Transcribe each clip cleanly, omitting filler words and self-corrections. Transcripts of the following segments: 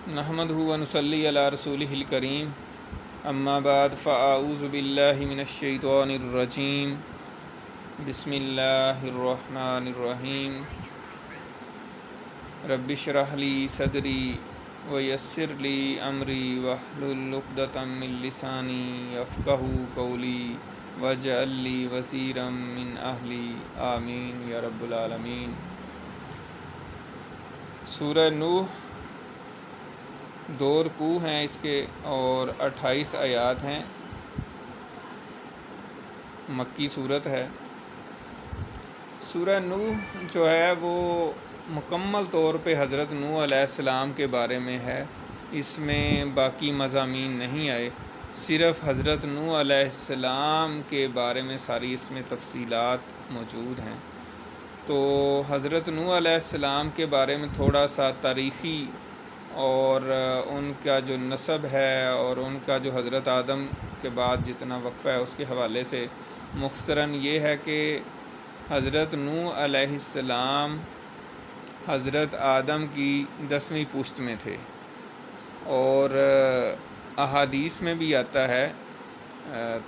نحمدہ و نصلی علی رسولہ الکریم اما بعد فاعوذ باللہ من الشیطان الرجیم بسم اللہ الرحمن الرحیم رب اشرح لی صدری ویسر لی امری واحلل عقدۃ من لسانی یفقہوا قولی واجعل لی وزیرا من اہلی آمین یا رب العالمین۔ سورہ نوح 2 رکوع ہیں اس کے اور 28 آیات ہیں، مکی صورت ہے۔ سورہ نوح جو ہے وہ مکمل طور پہ حضرت نوح علیہ السلام کے بارے میں ہے، اس میں باقی مضامین نہیں آئے، صرف حضرت نوح علیہ السلام کے بارے میں ساری اس میں تفصیلات موجود ہیں۔ تو حضرت نوح علیہ السلام کے بارے میں تھوڑا سا تاریخی اور ان کا جو نسب ہے اور ان کا جو حضرت آدم کے بعد جتنا وقفہ ہے اس کے حوالے سے مختصراً یہ ہے کہ حضرت نوح علیہ السلام حضرت آدم کی 10ویں پشت میں تھے، اور احادیث میں بھی آتا ہے،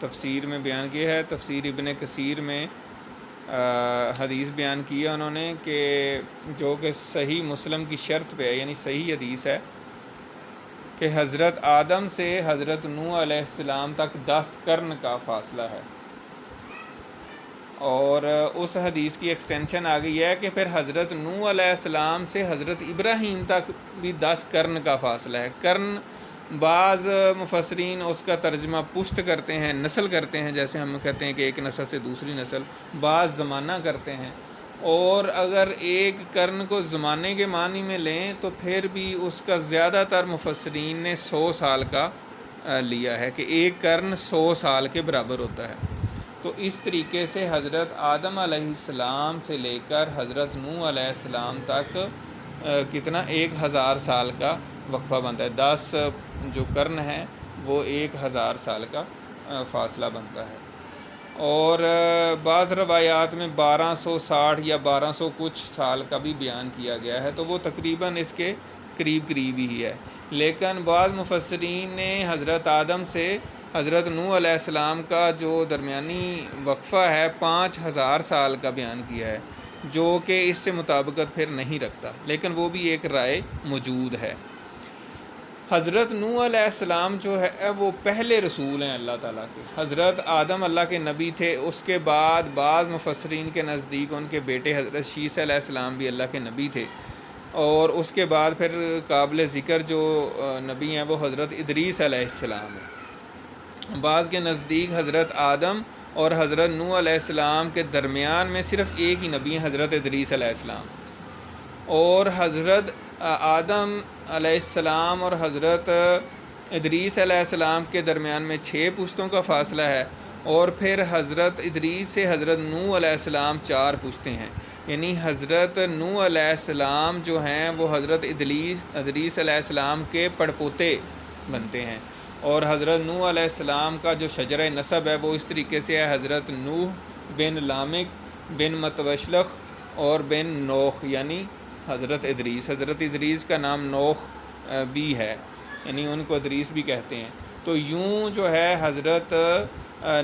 تفسیر میں بیان کیا ہے، تفسیر ابن کثیر میں حدیث بیان کیا انہوں نے کہ جو کہ صحیح مسلم کی شرط پہ ہے، یعنی صحیح حدیث ہے کہ حضرت آدم سے حضرت نوح علیہ السلام تک 10 قرن کا فاصلہ ہے، اور اس حدیث کی ایکسٹینشن آ گئی ہے کہ پھر حضرت نوح علیہ السلام سے حضرت ابراہیم تک بھی 10 قرن کا فاصلہ ہے۔ قرن بعض مفسرین اس کا ترجمہ پشت کرتے ہیں، نسل کرتے ہیں، جیسے ہم کہتے ہیں کہ ایک نسل سے دوسری نسل، بعض زمانہ کرتے ہیں، اور اگر ایک قرن کو زمانے کے معنی میں لیں تو پھر بھی اس کا زیادہ تر مفسرین نے 100 سال کا لیا ہے کہ ایک قرن 100 سال کے برابر ہوتا ہے۔ تو اس طریقے سے حضرت آدم علیہ السلام سے لے کر حضرت نوح علیہ السلام تک کتنا 1000 سال کا وقفہ بنتا ہے، 10 جو قرن ہیں وہ 1000 سال کا فاصلہ بنتا ہے، اور بعض روایات میں 1260 یا 1200 کچھ سال کا بھی بیان کیا گیا ہے، تو وہ تقریباً اس کے قریب ہی ہے۔ لیکن بعض مفسرین نے حضرت آدم سے حضرت نوح علیہ السلام کا جو درمیانی وقفہ ہے 5000 سال کا بیان کیا ہے، جو کہ اس سے مطابقت پھر نہیں رکھتا، لیکن وہ بھی ایک رائے موجود ہے۔ حضرت نوح علیہ السلام جو ہے وہ پہلے رسول ہیں اللہ تعالیٰ کے۔ حضرت آدم اللہ کے نبی تھے، اس کے بعد بعض مفسرین کے نزدیک ان کے بیٹے حضرت شیس علیہ السلام بھی اللہ کے نبی تھے، اور اس کے بعد پھر قابل ذکر جو نبی ہیں وہ حضرت ادریس علیہ السلام ہیں۔ بعض کے نزدیک حضرت آدم اور حضرت نوح علیہ السلام کے درمیان میں صرف ایک ہی نبی ہیں، حضرت ادریس علیہ السلام، اور حضرت آدم علیہ السلام اور حضرت ادریس علیہ السلام کے درمیان میں 6 پشتوں کا فاصلہ ہے، اور پھر حضرت ادریس سے حضرت نوح علیہ السلام 4 پشتیں ہیں، یعنی حضرت نوح علیہ السلام جو ہیں وہ حضرت ادریس علیہ السلام کے پڑپوتے بنتے ہیں، اور حضرت نوح علیہ السلام کا جو شجرہ نسب ہے وہ اس طریقے سے ہے، حضرت نوح بن لامک بن متوشلخ اور بن نوح، یعنی حضرت ادریس کا نام نوح بھی ہے، یعنی ان کو ادریس بھی کہتے ہیں۔ تو یوں جو ہے حضرت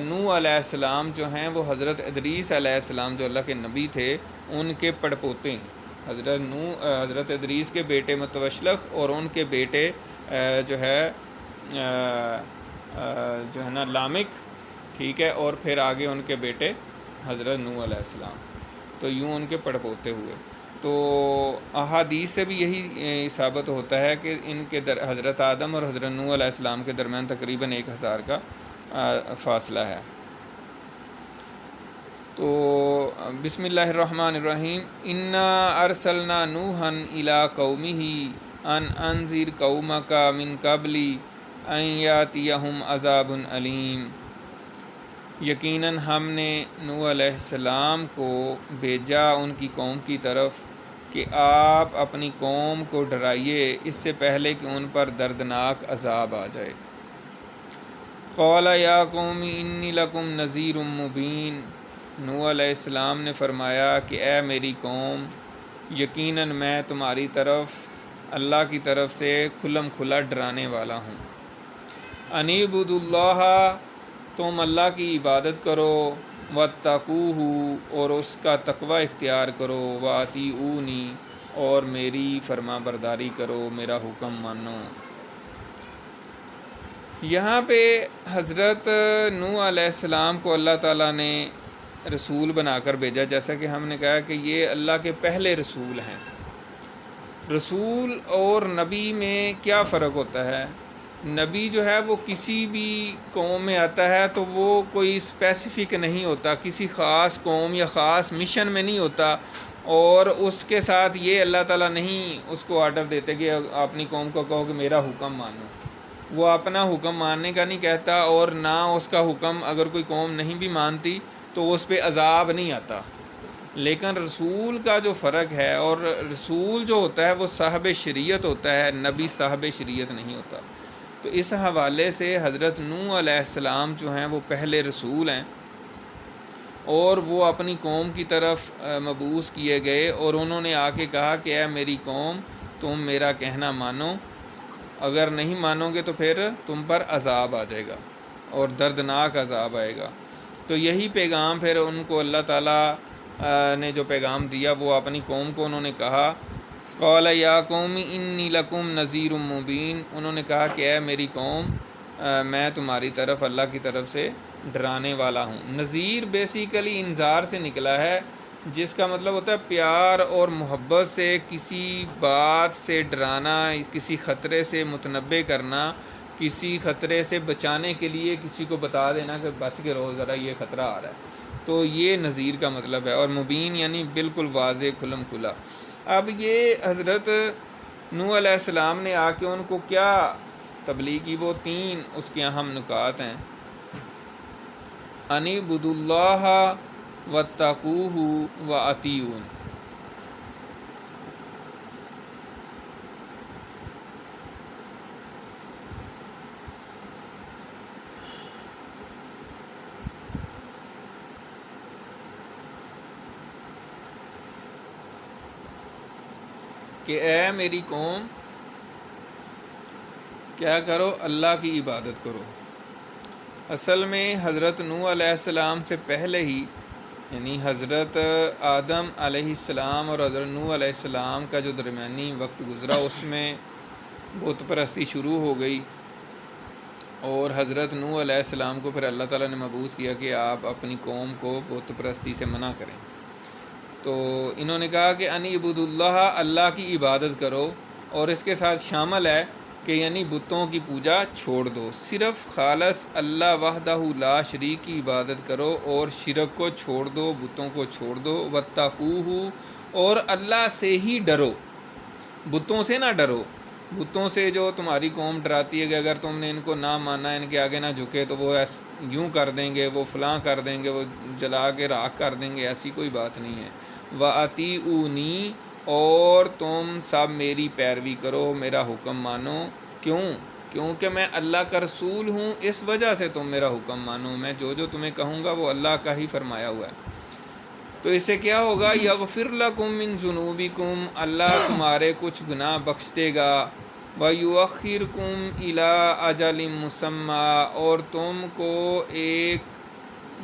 نوح علیہ السلام جو ہیں وہ حضرت ادریس علیہ السلام جو اللہ کے نبی تھے ان کے پڑپوتے ہیں، حضرت ادریس کے بیٹے متوشلخ اور ان کے بیٹے جو ہے نا لامک، ٹھیک ہے، اور پھر آگے ان کے بیٹے حضرت نوح علیہ السلام، تو یوں ان کے پڑپوتے ہوئے۔ تو احادیث سے بھی یہی ثابت ہوتا ہے کہ ان کے حضرت آدم اور حضرت نوح علیہ السلام کے درمیان تقریباً 1000 کا فاصلہ ہے۔ تو بسم اللہ الرحمن الرحیم، انا ارسلنا نوحا الی قومہ ان انذر قومک من قبل ان یاتیہم عذاب علیم، یقیناً ہم نے نوح علیہ السلام کو بھیجا ان کی قوم کی طرف کہ آپ اپنی قوم کو ڈرائیے اس سے پہلے کہ ان پر دردناک عذاب آ جائے۔ قال یا قوم انی لکم نذیر مبین، نوح علیہ السلام نے فرمایا کہ اے میری قوم، یقیناً میں تمہاری طرف اللہ کی طرف سے کھلم کھلا ڈرانے والا ہوں۔ انیبود اللہ، تم اللہ کی عبادت کرو، واتقوہ، اور اس کا تقوی اختیار کرو، واطیعونی، اور میری فرما برداری کرو، میرا حکم مانو۔ یہاں پہ حضرت نوح علیہ السلام کو اللہ تعالیٰ نے رسول بنا کر بھیجا، جیسا کہ ہم نے کہا کہ یہ اللہ کے پہلے رسول ہیں۔ رسول اور نبی میں کیا فرق ہوتا ہے؟ نبی جو ہے وہ کسی بھی قوم میں آتا ہے تو وہ کوئی اسپیسیفک نہیں ہوتا، کسی خاص قوم یا خاص مشن میں نہیں ہوتا، اور اس کے ساتھ یہ اللہ تعالیٰ نہیں اس کو آرڈر دیتے کہ اپنی قوم کو کہو کہ میرا حکم مانو۔ وہ اپنا حکم ماننے کا نہیں کہتا، اور نہ اس کا حکم اگر کوئی قوم نہیں بھی مانتی تو اس پہ عذاب نہیں آتا۔ لیکن رسول کا جو فرق ہے، اور رسول جو ہوتا ہے وہ صاحب شریعت ہوتا ہے، نبی صاحب شریعت نہیں ہوتا۔ تو اس حوالے سے حضرت نوح علیہ السلام جو ہیں وہ پہلے رسول ہیں، اور وہ اپنی قوم کی طرف مبعوث کیے گئے، اور انہوں نے آ کے کہا کہ اے میری قوم، تم میرا کہنا مانو، اگر نہیں مانو گے تو پھر تم پر عذاب آ جائے گا، اور دردناک عذاب آئے گا۔ تو یہی پیغام پھر ان کو اللہ تعالیٰ نے جو پیغام دیا وہ اپنی قوم کو انہوں نے کہا، قال یا قوم انی لکم نذیر مبین، انہوں نے کہا کہ اے میری قوم، میں تمہاری طرف اللہ کی طرف سے ڈرانے والا ہوں۔ نذیر بیسیکلی انذار سے نکلا ہے، جس کا مطلب ہوتا ہے پیار اور محبت سے کسی بات سے ڈرانا، کسی خطرے سے متنبع کرنا، کسی خطرے سے بچانے کے لیے کسی کو بتا دینا کہ بچ کے رہو ذرا، یہ خطرہ آ رہا ہے۔ تو یہ نذیر کا مطلب ہے، اور مبین یعنی بالکل واضح، کھلم کھلا۔ اب یہ حضرت نوح علیہ السلام نے آ کے ان کو کیا تبلیغ کی، وہ 3 اس کے اہم نکات ہیں۔ انعبدوا اللہ واتقوہ واطیعون۔ کہ اے میری قوم، کیا کرو؟ اللہ کی عبادت کرو۔ اصل میں حضرت نوح علیہ السلام سے پہلے ہی، یعنی حضرت آدم علیہ السلام اور حضرت نوح علیہ السلام کا جو درمیانی وقت گزرا، اس میں بت پرستی شروع ہو گئی، اور حضرت نوح علیہ السلام کو پھر اللہ تعالیٰ نے مبعوث کیا کہ آپ اپنی قوم کو بت پرستی سے منع کریں۔ تو انہوں نے کہا کہ انعبدوا اللہ، اللہ کی عبادت کرو، اور اس کے ساتھ شامل ہے کہ یعنی بتوں کی پوجا چھوڑ دو، صرف خالص اللہ وحدہ لا شریک کی عبادت کرو، اور شرک کو چھوڑ دو، بتوں کو چھوڑ دو، واتقوہ، اور اللہ سے ہی ڈرو، بتوں سے نہ ڈرو۔ بتوں سے جو تمہاری قوم ڈراتی ہے کہ اگر تم نے ان کو نہ مانا، ان کے آگے نہ جھکے تو وہ یوں کر دیں گے، وہ فلاں کر دیں گے، وہ جلا کے راکھ کر دیں گے، ایسی کوئی بات نہیں ہے۔ وَأَطِیعُونِی، اور تم سب میری پیروی کرو، میرا حکم مانو۔ کیوں؟ کیونکہ میں اللہ کا رسول ہوں، اس وجہ سے تم میرا حکم مانو۔ میں جو تمہیں کہوں گا وہ اللہ کا ہی فرمایا ہوا ہے۔ تو اس سے کیا ہوگا؟ یغفر لکم من ذنوبکم، اللہ تمہارے کچھ گناہ بخش دے گا، ویؤخرکم الی اجل مسمی، اور تم کو ایک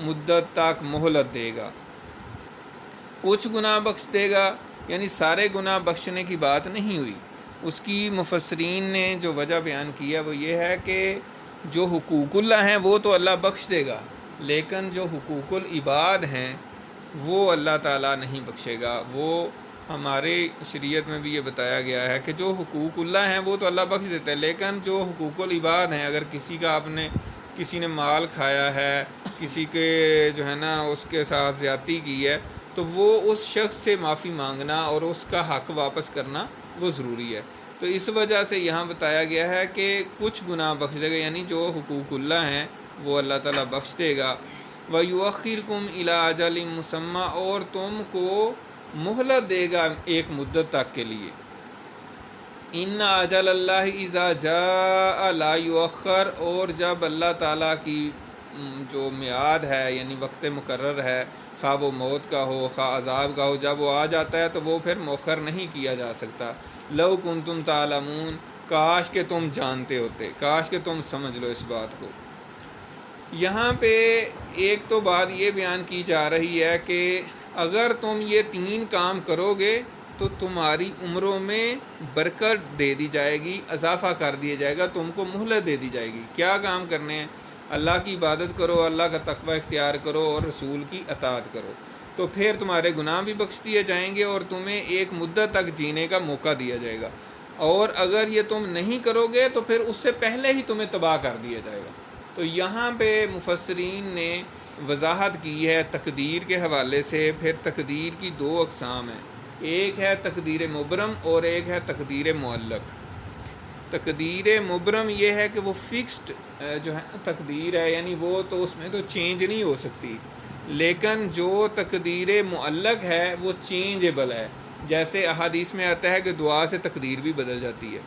مدت تک مہلت دے گا۔ کچھ گناہ بخش دے گا یعنی سارے گناہ بخشنے کی بات نہیں ہوئی۔ اس کی مفسرین نے جو وجہ بیان کیا وہ یہ ہے کہ جو حقوق اللہ ہیں وہ تو اللہ بخش دے گا، لیکن جو حقوق العباد ہیں وہ اللہ تعالیٰ نہیں بخشے گا۔ وہ ہمارے شریعت میں بھی یہ بتایا گیا ہے کہ جو حقوق اللہ ہیں وہ تو اللہ بخش دیتا ہے، لیکن جو حقوق العباد ہیں، اگر کسی نے مال کھایا ہے، کسی کے جو ہے نا اس کے ساتھ زیادتی کی ہے، تو وہ اس شخص سے معافی مانگنا اور اس کا حق واپس کرنا وہ ضروری ہے۔ تو اس وجہ سے یہاں بتایا گیا ہے کہ کچھ گناہ بخش دے گا، یعنی جو حقوق اللہ ہیں وہ اللہ تعالیٰ بخش دے گا۔ وَيُؤَخِّرْكُمْ إِلَىٰ أَجَلٍ مُّسَمًّى، اور تم کو مہلت دے گا ایک مدت تک کے لیے۔ إِنَّ أَجَلَ اللَّهِ إِذَا جَاءَ لَا يُؤَخَّرُ، اور جب اللہ تعالیٰ کی جو میعاد ہے یعنی وقت مقرر ہے، خواہ وہ موت کا ہو خواہ عذاب کا ہو، جب وہ آ جاتا ہے تو وہ پھر مؤخر نہیں کیا جا سکتا۔ لو کنتم تعلمون، کاش کہ تم جانتے ہوتے، کاش کہ تم سمجھ لو اس بات کو۔ یہاں پہ ایک تو بات یہ بیان کی جا رہی ہے کہ اگر تم یہ 3 کام کرو گے تو تمہاری عمروں میں برکت دے دی جائے گی، اضافہ کر دیا جائے گا، تم کو مہلت دے دی جائے گی۔ کیا کام کرنے ہیں؟ اللہ کی عبادت کرو، اللہ کا تقوی اختیار کرو اور رسول کی اطاعت کرو، تو پھر تمہارے گناہ بھی بخش دیے جائیں گے اور تمہیں ایک مدت تک جینے کا موقع دیا جائے گا، اور اگر یہ تم نہیں کرو گے تو پھر اس سے پہلے ہی تمہیں تباہ کر دیا جائے گا۔ تو یہاں پہ مفسرین نے وضاحت کی ہے تقدیر کے حوالے سے۔ پھر تقدیر کی 2 اقسام ہیں، ایک ہے تقدیر مبرم اور ایک ہے تقدیر معلق۔ تقدیر مبرم یہ ہے کہ وہ فکسڈ جو ہے تقدیر ہے، یعنی وہ تو اس میں تو چینج نہیں ہو سکتی، لیکن جو تقدیر معلق ہے وہ چینجیبل ہے۔ جیسے احادیث میں آتا ہے کہ دعا سے تقدیر بھی بدل جاتی ہے،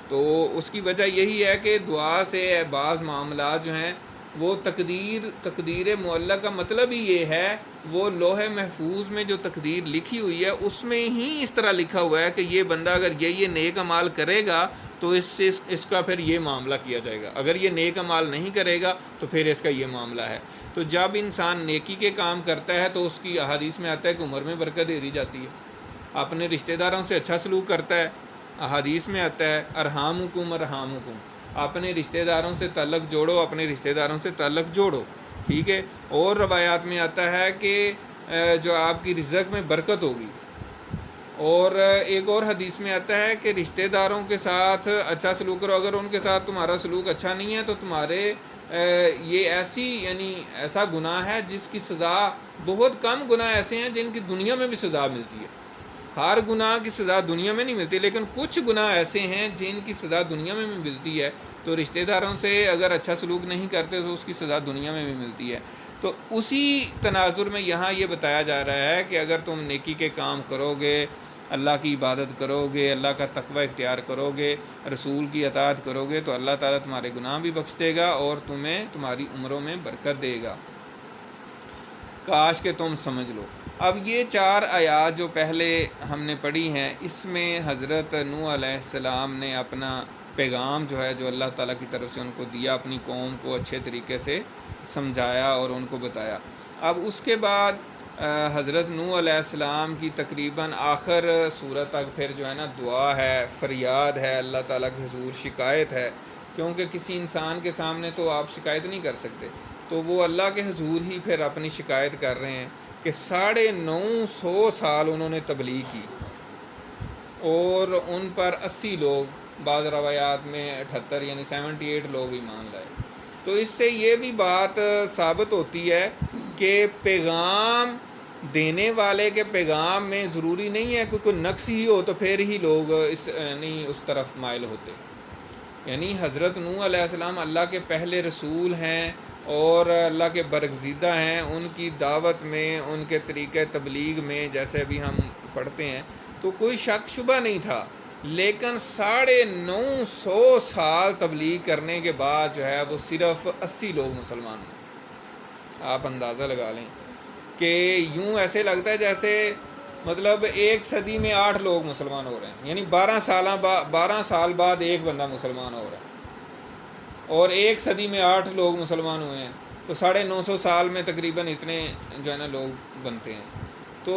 تو اس کی وجہ یہی ہے کہ دعا سے بعض معاملات جو ہیں وہ تقدیر معلق کا مطلب ہی یہ ہے، وہ لوح محفوظ میں جو تقدیر لکھی ہوئی ہے اس میں ہی اس طرح لکھا ہوا ہے کہ یہ بندہ اگر یہ نیک اعمال کرے گا تو اس کا پھر یہ معاملہ کیا جائے گا، اگر یہ نیک اعمال نہیں کرے گا تو پھر اس کا یہ معاملہ ہے۔ تو جب انسان نیکی کے کام کرتا ہے تو اس کی احادیث میں آتا ہے کہ عمر میں برکت دے دی جاتی ہے، اپنے رشتہ داروں سے اچھا سلوک کرتا ہے، احادیث میں آتا ہے ارحامکم ارحامکم، اپنے رشتہ داروں سے تعلق جوڑو، اپنے رشتہ داروں سے تعلق جوڑو، ٹھیک ہے۔ اور روایات میں آتا ہے کہ جو آپ کی رزق میں برکت ہوگی، اور ایک اور حدیث میں آتا ہے کہ رشتہ داروں کے ساتھ اچھا سلوک کرو، اگر ان کے ساتھ تمہارا سلوک اچھا نہیں ہے تو تمہارے یہ ایسا گناہ ہے جس کی سزا، بہت کم گناہ ایسے ہیں جن کی دنیا میں بھی سزا ملتی ہے، ہر گناہ کی سزا دنیا میں نہیں ملتی، لیکن کچھ گناہ ایسے ہیں جن کی سزا دنیا میں بھی ملتی ہے۔ تو رشتہ داروں سے اگر اچھا سلوک نہیں کرتے تو اس کی سزا دنیا میں بھی ملتی ہے۔ تو اسی تناظر میں یہاں یہ بتایا جا رہا ہے کہ اگر تم نیکی کے کام کرو گے، اللہ کی عبادت کرو گے، اللہ کا تقوی اختیار کرو گے، رسول کی اطاعت کرو گے، تو اللہ تعالیٰ تمہارے گناہ بھی بخش دے گا اور تمہیں تمہاری عمروں میں برکت دے گا۔ کاش کہ تم سمجھ لو۔ اب یہ 4 آیات جو پہلے ہم نے پڑھی ہیں، اس میں حضرت نوح علیہ السلام نے اپنا پیغام جو ہے جو اللہ تعالیٰ کی طرف سے ان کو دیا، اپنی قوم کو اچھے طریقے سے سمجھایا اور ان کو بتایا۔ اب اس کے بعد حضرت نوح علیہ السلام کی تقریباً آخر سورت تک پھر جو ہے نا دعا ہے، فریاد ہے، اللہ تعالیٰ کے حضور شکایت ہے، کیونکہ کسی انسان کے سامنے تو آپ شکایت نہیں کر سکتے، تو وہ اللہ کے حضور ہی پھر اپنی شکایت کر رہے ہیں کہ 950 سال انہوں نے تبلیغ کی اور ان پر 80 لوگ، بعض روایات میں 78 یعنی 78 لوگ ایمان لائے۔ تو اس سے یہ بھی بات ثابت ہوتی ہے کہ پیغام دینے والے کے پیغام میں ضروری نہیں ہے کہ کوئی نقص ہی ہو تو پھر ہی لوگ اس طرف مائل ہوتے۔ یعنی حضرت نوح علیہ السلام اللہ کے پہلے رسول ہیں اور اللہ کے برگزیدہ ہیں، ان کی دعوت میں، ان کے طریقہ تبلیغ میں جیسے ابھی ہم پڑھتے ہیں تو کوئی شک شبہ نہیں تھا، لیکن 950 سال تبلیغ کرنے کے بعد جو ہے وہ صرف 80 لوگ مسلمان ہیں۔ آپ اندازہ لگا لیں کہ یوں ایسے لگتا ہے جیسے مطلب 1 صدی میں 8 لوگ مسلمان ہو رہے ہیں، یعنی 12 سال بعد ایک بندہ مسلمان ہو رہا ہے، اور 1 صدی میں 8 لوگ مسلمان ہوئے ہیں، تو 950 سال میں تقریباً اتنے جو ہے نا لوگ بنتے ہیں۔ تو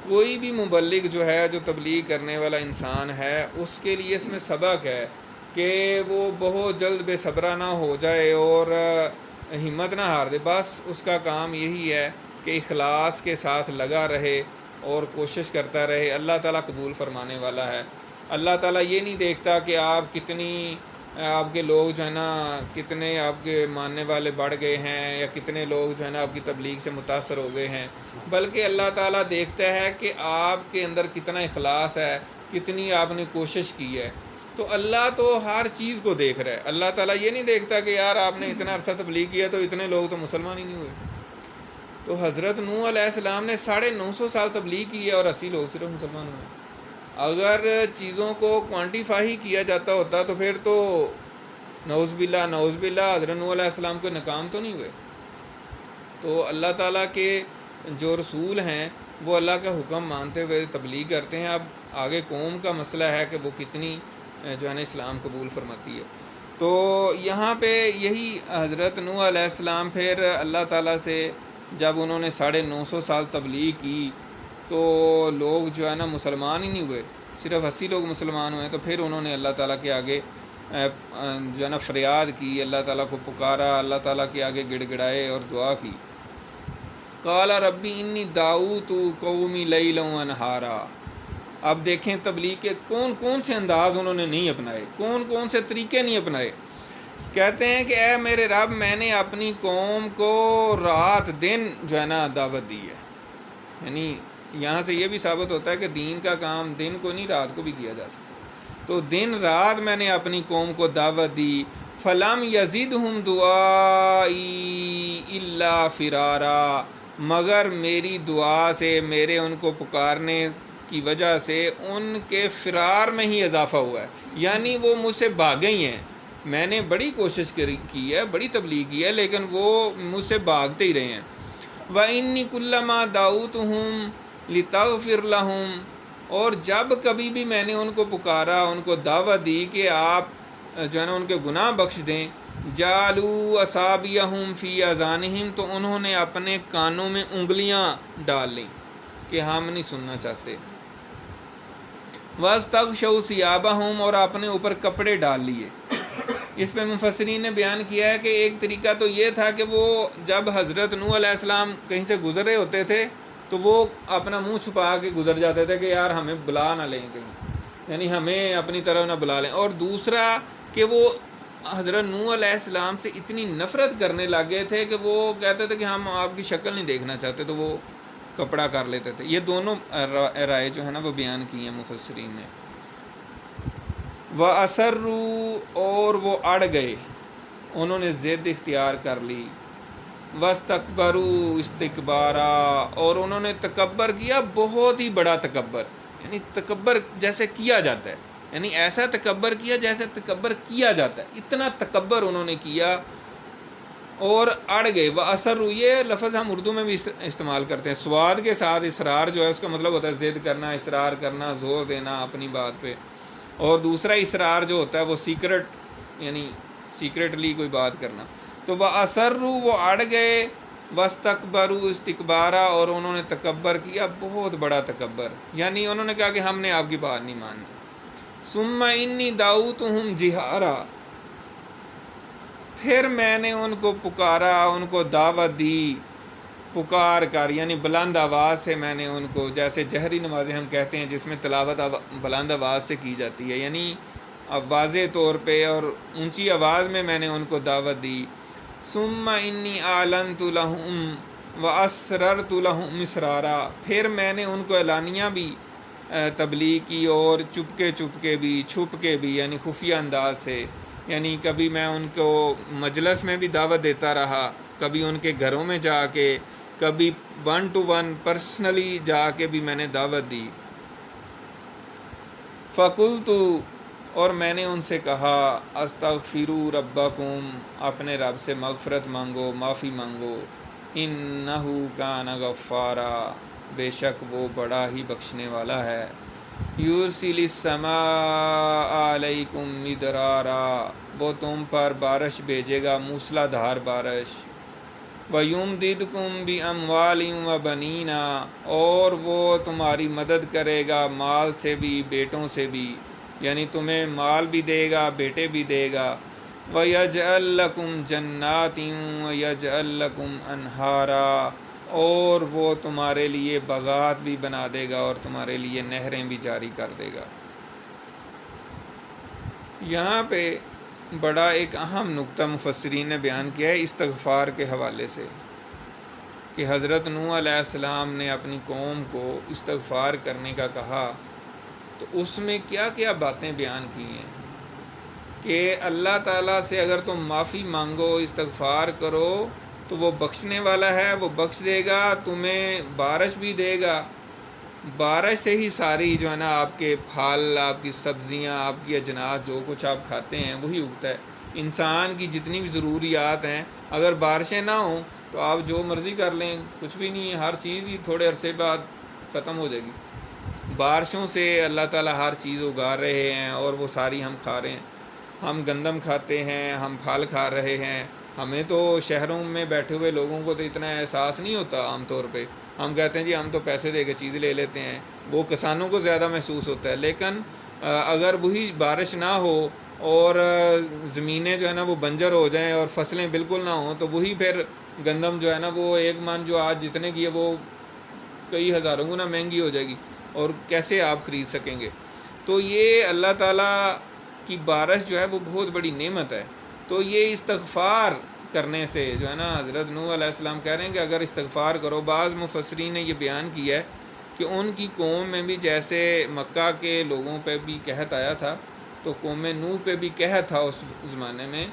کوئی بھی مبلغ جو ہے، جو تبلیغ کرنے والا انسان ہے، اس کے لیے اس میں سبق ہے کہ وہ بہت جلد بے صبرا نہ ہو جائے اور ہمت نہ ہار دے، بس اس کا کام یہی ہے کہ اخلاص کے ساتھ لگا رہے اور کوشش کرتا رہے۔ اللہ تعالیٰ قبول فرمانے والا ہے۔ اللہ تعالیٰ یہ نہیں دیکھتا کہ آپ کے لوگ جو ہے نا کتنے آپ کے ماننے والے بڑھ گئے ہیں یا کتنے لوگ جو ہے نا آپ کی تبلیغ سے متاثر ہو گئے ہیں، بلکہ اللہ تعالیٰ دیکھتا ہے کہ آپ کے اندر کتنا اخلاص ہے، کتنی آپ نے کوشش کی ہے۔ تو اللہ تو ہر چیز کو دیکھ رہا ہے۔ اللہ تعالیٰ یہ نہیں دیکھتا کہ یار آپ نے اتنا عرصہ تبلیغ کیا تو اتنے لوگ تو مسلمان ہی نہیں ہوئے۔ تو حضرت نوح علیہ السلام نے 950 سال تبلیغ کی ہے اور 80 لوگ صرف مسلمان ہوئے۔ اگر چیزوں کو کوانٹیفائی کیا جاتا ہوتا تو پھر تو نعوذ باللہ حضرت نوح علیہ السلام کو ناکام تو نہیں ہوئے۔ تو اللہ تعالیٰ کے جو رسول ہیں وہ اللہ کا حکم مانتے ہوئے تبلیغ کرتے ہیں۔ اب آگے قوم کا مسئلہ ہے کہ وہ کتنی جو ہے نا اسلام قبول فرماتی ہے۔ تو یہاں پہ یہی حضرت نوح علیہ السلام پھر اللہ تعالیٰ سے جب انہوں نے 950 سال تبلیغ کی تو لوگ جو ہے نا مسلمان ہی نہیں ہوئے، صرف 80 لوگ مسلمان ہوئے، تو پھر انہوں نے اللہ تعالیٰ کے آگے جو ہے نا فریاد کی، اللہ تعالیٰ کو پکارا، اللہ تعالیٰ کے آگے گڑ گڑائے اور دعا کی۔ قال ربی انی دعوت قومی لیلا و نہارا۔ اب دیکھیں تبلیغ کے کون کون سے انداز انہوں نے نہیں اپنائے، کون کون سے طریقے نہیں اپنائے۔ کہتے ہیں کہ اے میرے رب، میں نے اپنی قوم کو رات دن جو ہے نا دعوت دی ہے۔ یعنی یہاں سے یہ بھی ثابت ہوتا ہے کہ دین کا کام دن کو نہیں رات کو بھی کیا جا سکتا۔ تو دن رات میں نے اپنی قوم کو دعوت دی۔ فلم یزدہم دعائی الا فرارا، مگر میری دعا سے، میرے ان کو پکارنے کی وجہ سے ان کے فرار میں ہی اضافہ ہوا ہے، یعنی وہ مجھ سے بھاگے ہی ہیں۔ میں نے بڑی کوشش کی ہے، بڑی تبلیغ کی ہے، لیکن وہ مجھ سے بھاگتے ہی رہے ہیں۔ وَإِنِّي كُلَّمَا دَعَوْتُهُمْ لِتَغْفِرَ لَهُمْ، اور جب کبھی بھی میں نے ان کو پکارا، ان کو دعوت دی کہ آپ جو ہے نا ان کے گناہ بخش دیں، جَعَلُوا أَصَابِعَهُمْ فِي آذَانِهِمْ، تو انہوں نے اپنے کانوں میں انگلیاں ڈال لیں کہ ہم نہیں سننا چاہتے۔ وَاسْتَغْشَوْا ثِيَابَهُمْ، اور اپنے اوپر کپڑے ڈال لیے۔ اس پہ مفسرین نے بیان کیا ہے کہ ایک طریقہ تو یہ تھا کہ وہ جب حضرت نوح علیہ السلام کہیں سے گزر رہے ہوتے تھے تو وہ اپنا منہ چھپا کے گزر جاتے تھے کہ یار ہمیں بلا نہ لیں کہیں، یعنی ہمیں اپنی طرف نہ بلا لیں۔ اور دوسرا کہ وہ حضرت نوح علیہ السلام سے اتنی نفرت کرنے لگے تھے کہ وہ کہتے تھے کہ ہم آپ کی شکل نہیں دیکھنا چاہتے، تو وہ کپڑا کر لیتے تھے۔ یہ دونوں رائے جو ہے نا وہ بیان کی ہیں مفسرین نے۔ وَأَسَرُّوا، اور وہ اڑ گئے، انہوں نے ضد اختیار کر لی۔ وَاسْتَكْبَرُوا اسْتِكْبَارًا، اور انہوں نے تکبر کیا، بہت ہی بڑا تکبر، یعنی تکبر جیسے کیا جاتا ہے، یعنی ایسا تکبر کیا جیسے تکبر کیا جاتا ہے، اتنا تکبر انہوں نے کیا اور اڑ گئے۔ وَأَسَرُّوا، یہ لفظ ہم اردو میں بھی استعمال کرتے ہیں، سواد کے ساتھ اصرار جو ہے اس کا مطلب ہوتا ہے ضد کرنا، اصرار کرنا، زور دینا اپنی بات پہ۔ اور دوسرا اصرار جو ہوتا ہے وہ سیکرٹ، یعنی سیکرٹلی کوئی بات کرنا۔ تو وَأَسَرُّوا، وہ اڑ گئے، وَاسْتَكْبَرُوا اسْتِكْبَارًا، اور انہوں نے تکبر کیا، بہت بڑا تکبر، یعنی انہوں نے کہا کہ ہم نے آپ کی بات نہیں ماننی۔ ثُمَّ إِنِّي دَعَوْتُهُمْ جِهَارًا، پھر میں نے ان کو پکارا، ان کو دعوت دی پکار کر، یعنی بلند آواز سے میں نے ان کو، جیسے جہری نمازیں ہم کہتے ہیں جس میں تلاوت بلند آواز سے کی جاتی ہے، یعنی واضح طور پہ اور اونچی آواز میں نے ان کو دعوت دی۔ ثم انی اعلنت لهم واسررت لهم اسرارا، پھر میں نے ان کو اعلانیہ بھی تبلیغ کی اور چپکے بھی، چھپ کے بھی، یعنی خفیہ انداز سے، یعنی کبھی میں ان کو مجلس میں بھی دعوت دیتا رہا، کبھی ان کے گھروں میں جا کے، کبھی 1 to 1 پرسنلی جا کے بھی میں نے دعوت دی۔ فَقُلْتُ، اور میں نے ان سے کہا، استغفروا ربکم، اپنے رب سے مغفرت مانگو، معافی مانگو، انہ کان غفارا، بے شک وہ بڑا ہی بخشنے والا ہے۔ یرسل السماء علیکم مدرارا، وہ تم پر بارش بھیجے گا، موسلا دھار بارش۔ وَيُمْدِدْكُمْ بِأَمْوَالٍ وَبَنِينَ، اور وہ تمہاری مدد کرے گا مال سے بھی، بیٹوں سے بھی، یعنی تمہیں مال بھی دے گا، بیٹے بھی دے گا۔ وَيَجْعَلْ لَكُمْ جَنَّاتٍ وَيَجْعَلْ لَكُمْ أَنْهَارًا، اور وہ تمہارے لیے باغات بھی بنا دے گا اور تمہارے لیے نہریں بھی جاری کر دے گا۔ یہاں پہ بڑا ایک اہم نقطہ مفسرین نے بیان کیا ہے استغفار کے حوالے سے، کہ حضرت نوح علیہ السلام نے اپنی قوم کو استغفار کرنے کا کہا، تو اس میں کیا کیا باتیں بیان کی ہیں کہ اللہ تعالیٰ سے اگر تم معافی مانگو، استغفار کرو تو وہ بخشنے والا ہے، وہ بخش دے گا، تمہیں بارش بھی دے گا، بارش سے ہی ساری جو ہے نا آپ کے پھل، آپ کی سبزیاں، آپ کی اجناس، جو کچھ آپ کھاتے ہیں وہی اگتا ہے۔ انسان کی جتنی بھی ضروریات ہیں، اگر بارشیں نہ ہوں تو آپ جو مرضی کر لیں، کچھ بھی نہیں ہے، ہر چیز ہی تھوڑے عرصے بعد ختم ہو جائے گی۔ بارشوں سے اللہ تعالیٰ ہر چیز اگا رہے ہیں اور وہ ساری ہم کھا رہے ہیں. ہم گندم کھاتے ہیں, ہم پھل کھا رہے ہیں. ہمیں تو شہروں میں بیٹھے ہوئے لوگوں کو تو اتنا احساس نہیں ہوتا. عام طور پہ ہم کہتے ہیں جی ہم تو پیسے دے کے چیز لے لیتے ہیں, وہ کسانوں کو زیادہ محسوس ہوتا ہے. لیکن اگر وہی بارش نہ ہو اور زمینیں جو ہے نا وہ بنجر ہو جائیں اور فصلیں بالکل نہ ہوں, تو وہی پھر گندم جو ہے نا وہ ایک من جو آج جتنے کی ہے وہ کئی ہزاروں گنا مہنگی ہو جائے گی, اور کیسے آپ خرید سکیں گے. تو یہ اللہ تعالیٰ کی بارش جو ہے وہ بہت بڑی نعمت ہے. تو یہ استغفار کرنے سے جو ہے نا, حضرت نوح علیہ السلام کہہ رہے ہیں کہ اگر استغفار کرو. بعض مفسرین نے یہ بیان کیا ہے کہ ان کی قوم میں بھی جیسے مکہ کے لوگوں پہ بھی قحط آیا تھا, تو قوم نوح پہ بھی قحط تھا اس زمانے میں.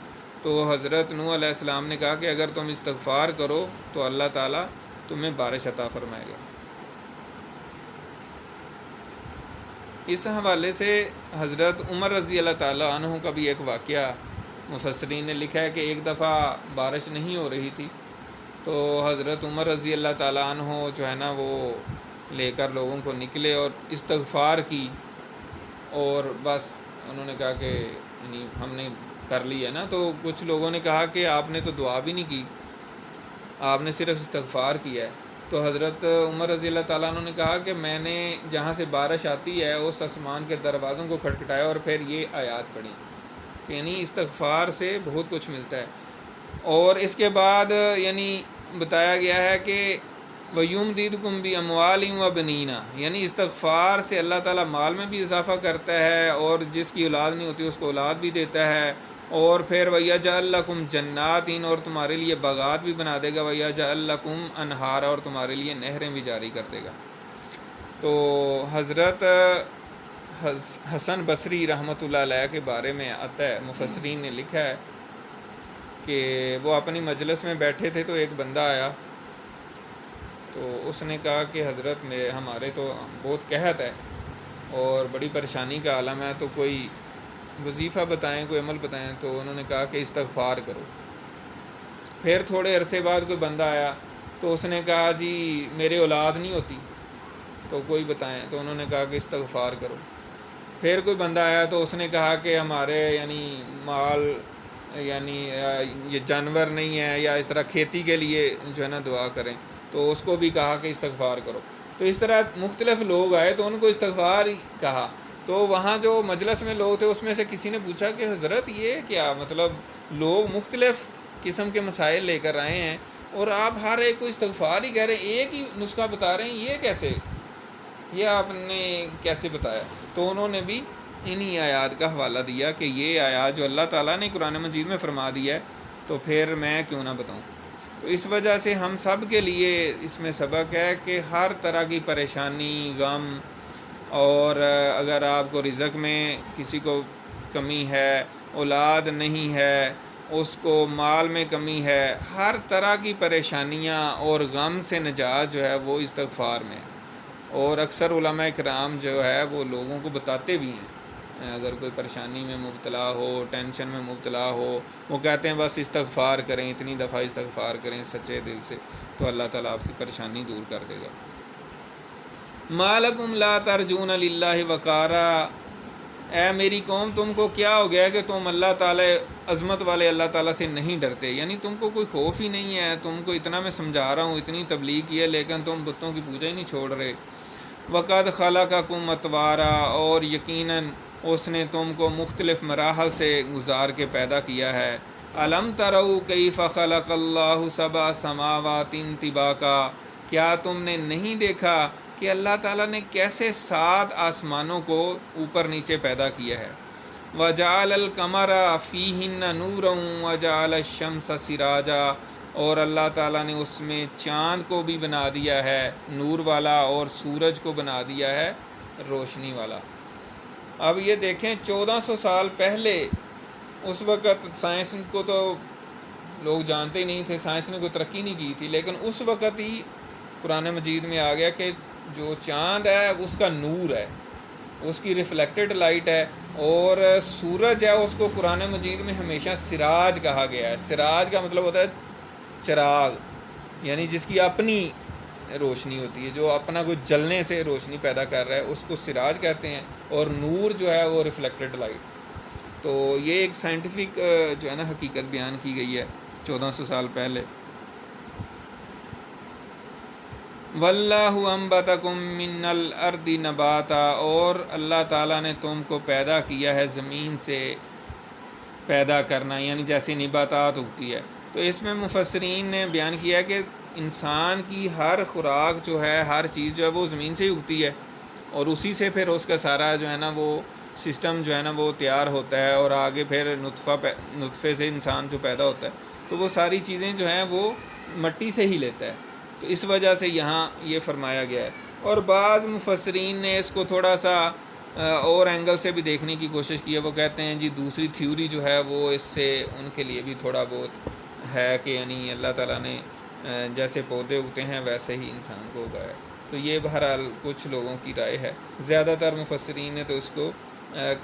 تو حضرت نوح علیہ السلام نے کہا کہ اگر تم استغفار کرو تو اللہ تعالیٰ تمہیں بارش عطا فرمائے گا. اس حوالے سے حضرت عمر رضی اللہ تعالیٰ عنہ کا بھی ایک واقعہ مفسرین نے لکھا ہے کہ ایک دفعہ بارش نہیں ہو رہی تھی, تو حضرت عمر رضی اللہ تعالیٰ عنہ جو ہے نا وہ لے کر لوگوں کو نکلے اور استغفار کی, اور بس انہوں نے کہا کہ ہم نے کر لی ہے نا. تو کچھ لوگوں نے کہا کہ آپ نے تو دعا بھی نہیں کی, آپ نے صرف استغفار کیا ہے. تو حضرت عمر رضی اللہ تعالیٰ عنہ نے کہا کہ میں نے جہاں سے بارش آتی ہے اس آسمان کے دروازوں کو کھٹکھٹایا اور پھر یہ آیات پڑھی, یعنی استغفار سے بہت کچھ ملتا ہے. اور اس کے بعد یعنی بتایا گیا ہے کہ وَيُمْدِدْكُمْ بِأَمْوَالٍ وَبَنِينَ, یعنی استغفار سے اللہ تعالیٰ مال میں بھی اضافہ کرتا ہے, اور جس کی اولاد نہیں ہوتی اس کو اولاد بھی دیتا ہے. اور پھر وَيَجْعَلْ لَكُمْ جَنَّاتٍ, اور تمہارے لیے باغات بھی بنا دے گا. وَيَجْعَلْ لَكُمْ أَنْهَارًا, اور تمہارے لیے نہریں بھی جاری کر دے گا. تو حضرت حسن بصری رحمۃ اللہ علیہ کے بارے میں آتا ہے, مفسرین نے لکھا ہے کہ وہ اپنی مجلس میں بیٹھے تھے, تو ایک بندہ آیا, تو اس نے کہا کہ حضرت میں ہمارے تو بہت قحط ہے اور بڑی پریشانی کا عالم ہے, تو کوئی وظیفہ بتائیں, کوئی عمل بتائیں. تو انہوں نے کہا کہ استغفار کرو. پھر تھوڑے عرصے بعد کوئی بندہ آیا, تو اس نے کہا جی میرے اولاد نہیں ہوتی, تو کوئی بتائیں. تو انہوں نے کہا کہ استغفار کرو. پھر کوئی بندہ آیا, تو اس نے کہا کہ ہمارے یعنی مال یعنی یہ جانور نہیں ہے, یا اس طرح کھیتی کے لیے جو ہے نا دعا کریں. تو اس کو بھی کہا کہ استغفار کرو. تو اس طرح مختلف لوگ آئے تو ان کو استغفار کہا. تو وہاں جو مجلس میں لوگ تھے اس میں سے کسی نے پوچھا کہ حضرت یہ کیا مطلب, لوگ مختلف قسم کے مسائل لے کر آئے ہیں اور آپ ہر ایک کو استغفار ہی کہہ رہے ہیں, ایک ہی نسخہ بتا رہے ہیں, یہ کیسے, یہ آپ نے کیسے بتایا؟ تو انہوں نے بھی انہی آیات کا حوالہ دیا کہ یہ آیات جو اللہ تعالیٰ نے قرآن مجید میں فرما دیا ہے, تو پھر میں کیوں نہ بتاؤں. تو اس وجہ سے ہم سب کے لیے اس میں سبق ہے کہ ہر طرح کی پریشانی, غم, اور اگر آپ کو رزق میں کسی کو کمی ہے, اولاد نہیں ہے, اس کو مال میں کمی ہے, ہر طرح کی پریشانیاں اور غم سے نجات جو ہے وہ استغفار میں ہے. اور اکثر علماء کرام جو ہے وہ لوگوں کو بتاتے بھی ہیں, اگر کوئی پریشانی میں مبتلا ہو, ٹینشن میں مبتلا ہو, وہ کہتے ہیں بس استغفار کریں, اتنی دفعہ استغفار کریں سچے دل سے, تو اللہ تعالیٰ آپ کی پریشانی دور کر دے گا. مَا لَكُمْ لَا تَرْجُونَ لِلَّهِ وَقَارًا, اے میری قوم تم کو کیا ہو گیا کہ تم اللہ تعالیٰ عظمت والے اللہ تعالیٰ سے نہیں ڈرتے, یعنی تم کو کوئی خوف ہی نہیں ہے. تم کو اتنا میں سمجھا رہا ہوں, اتنی تبلیغ کی ہے, لیکن تم بتوں کی پوجا ہی نہیں چھوڑ رہے. وَقَدْ خَلَقَكُمْ أَطْوَارًا, اور یقیناً اس نے تم کو مختلف مراحل سے گزار کے پیدا کیا ہے. أَلَمْ تَرَوْا كَيْفَ خَلَقَ اللَّهُ سَبْعَ سَمَاوَاتٍ طِبَاقًا, کیا تم نے نہیں دیکھا کہ اللہ تعالیٰ نے کیسے 7 آسمانوں کو اوپر نیچے پیدا کیا ہے. وَجَعَلَ الْقَمَرَ فِيهِنَّ نُورًا وَجَعَلَ الشَّمْسَ سِرَاجًا, اور اللہ تعالیٰ نے اس میں چاند کو بھی بنا دیا ہے نور والا, اور سورج کو بنا دیا ہے روشنی والا. اب یہ دیکھیں 1400 سال پہلے, اس وقت سائنس کو تو لوگ جانتے ہی نہیں تھے, سائنس نے کوئی ترقی نہیں کی تھی, لیکن اس وقت ہی قرآن مجید میں آ گیا کہ جو چاند ہے اس کا نور ہے, اس کی ریفلیکٹڈ لائٹ ہے, اور سورج ہے اس کو قرآن مجید میں ہمیشہ سراج کہا گیا ہے. سراج کا مطلب ہوتا ہے چراغ, یعنی جس کی اپنی روشنی ہوتی ہے، جو اپنا کوئی جلنے سے روشنی پیدا کر رہا ہے اس کو سراج کہتے ہیں، اور نور جو ہے وہ ریفلیکٹڈ لائٹ۔ تو یہ ایک سائنٹیفک جو ہے نا حقیقت بیان کی گئی ہے 1400 سال پہلے۔ واللہ انبتکم من الارض نباتا، اور اللہ تعالیٰ نے تم کو پیدا کیا ہے زمین سے پیدا کرنا، یعنی جیسے نباتات اگتی ہے۔ تو اس میں مفسرین نے بیان کیا ہے کہ انسان کی ہر خوراک جو ہے، ہر چیز جو ہے وہ زمین سے ہی اگتی ہے، اور اسی سے پھر اس کا سارا جو ہے نا وہ سسٹم جو ہے نا وہ تیار ہوتا ہے، اور آگے پھر نطفے سے انسان جو پیدا ہوتا ہے، تو وہ ساری چیزیں جو ہیں وہ مٹی سے ہی لیتا ہے۔ تو اس وجہ سے یہاں یہ فرمایا گیا ہے۔ اور بعض مفسرین نے اس کو تھوڑا سا اور اینگل سے بھی دیکھنے کی کوشش کی ہے، وہ کہتے ہیں جی دوسری تھیوری جو ہے وہ اس سے ان کے لیے بھی تھوڑا بہت ہے کہ یعنی اللہ تعالیٰ نے جیسے پودے اگتے ہیں ویسے ہی انسان کو اگایا۔ تو یہ بہرحال کچھ لوگوں کی رائے ہے، زیادہ تر مفسرین نے تو اس کو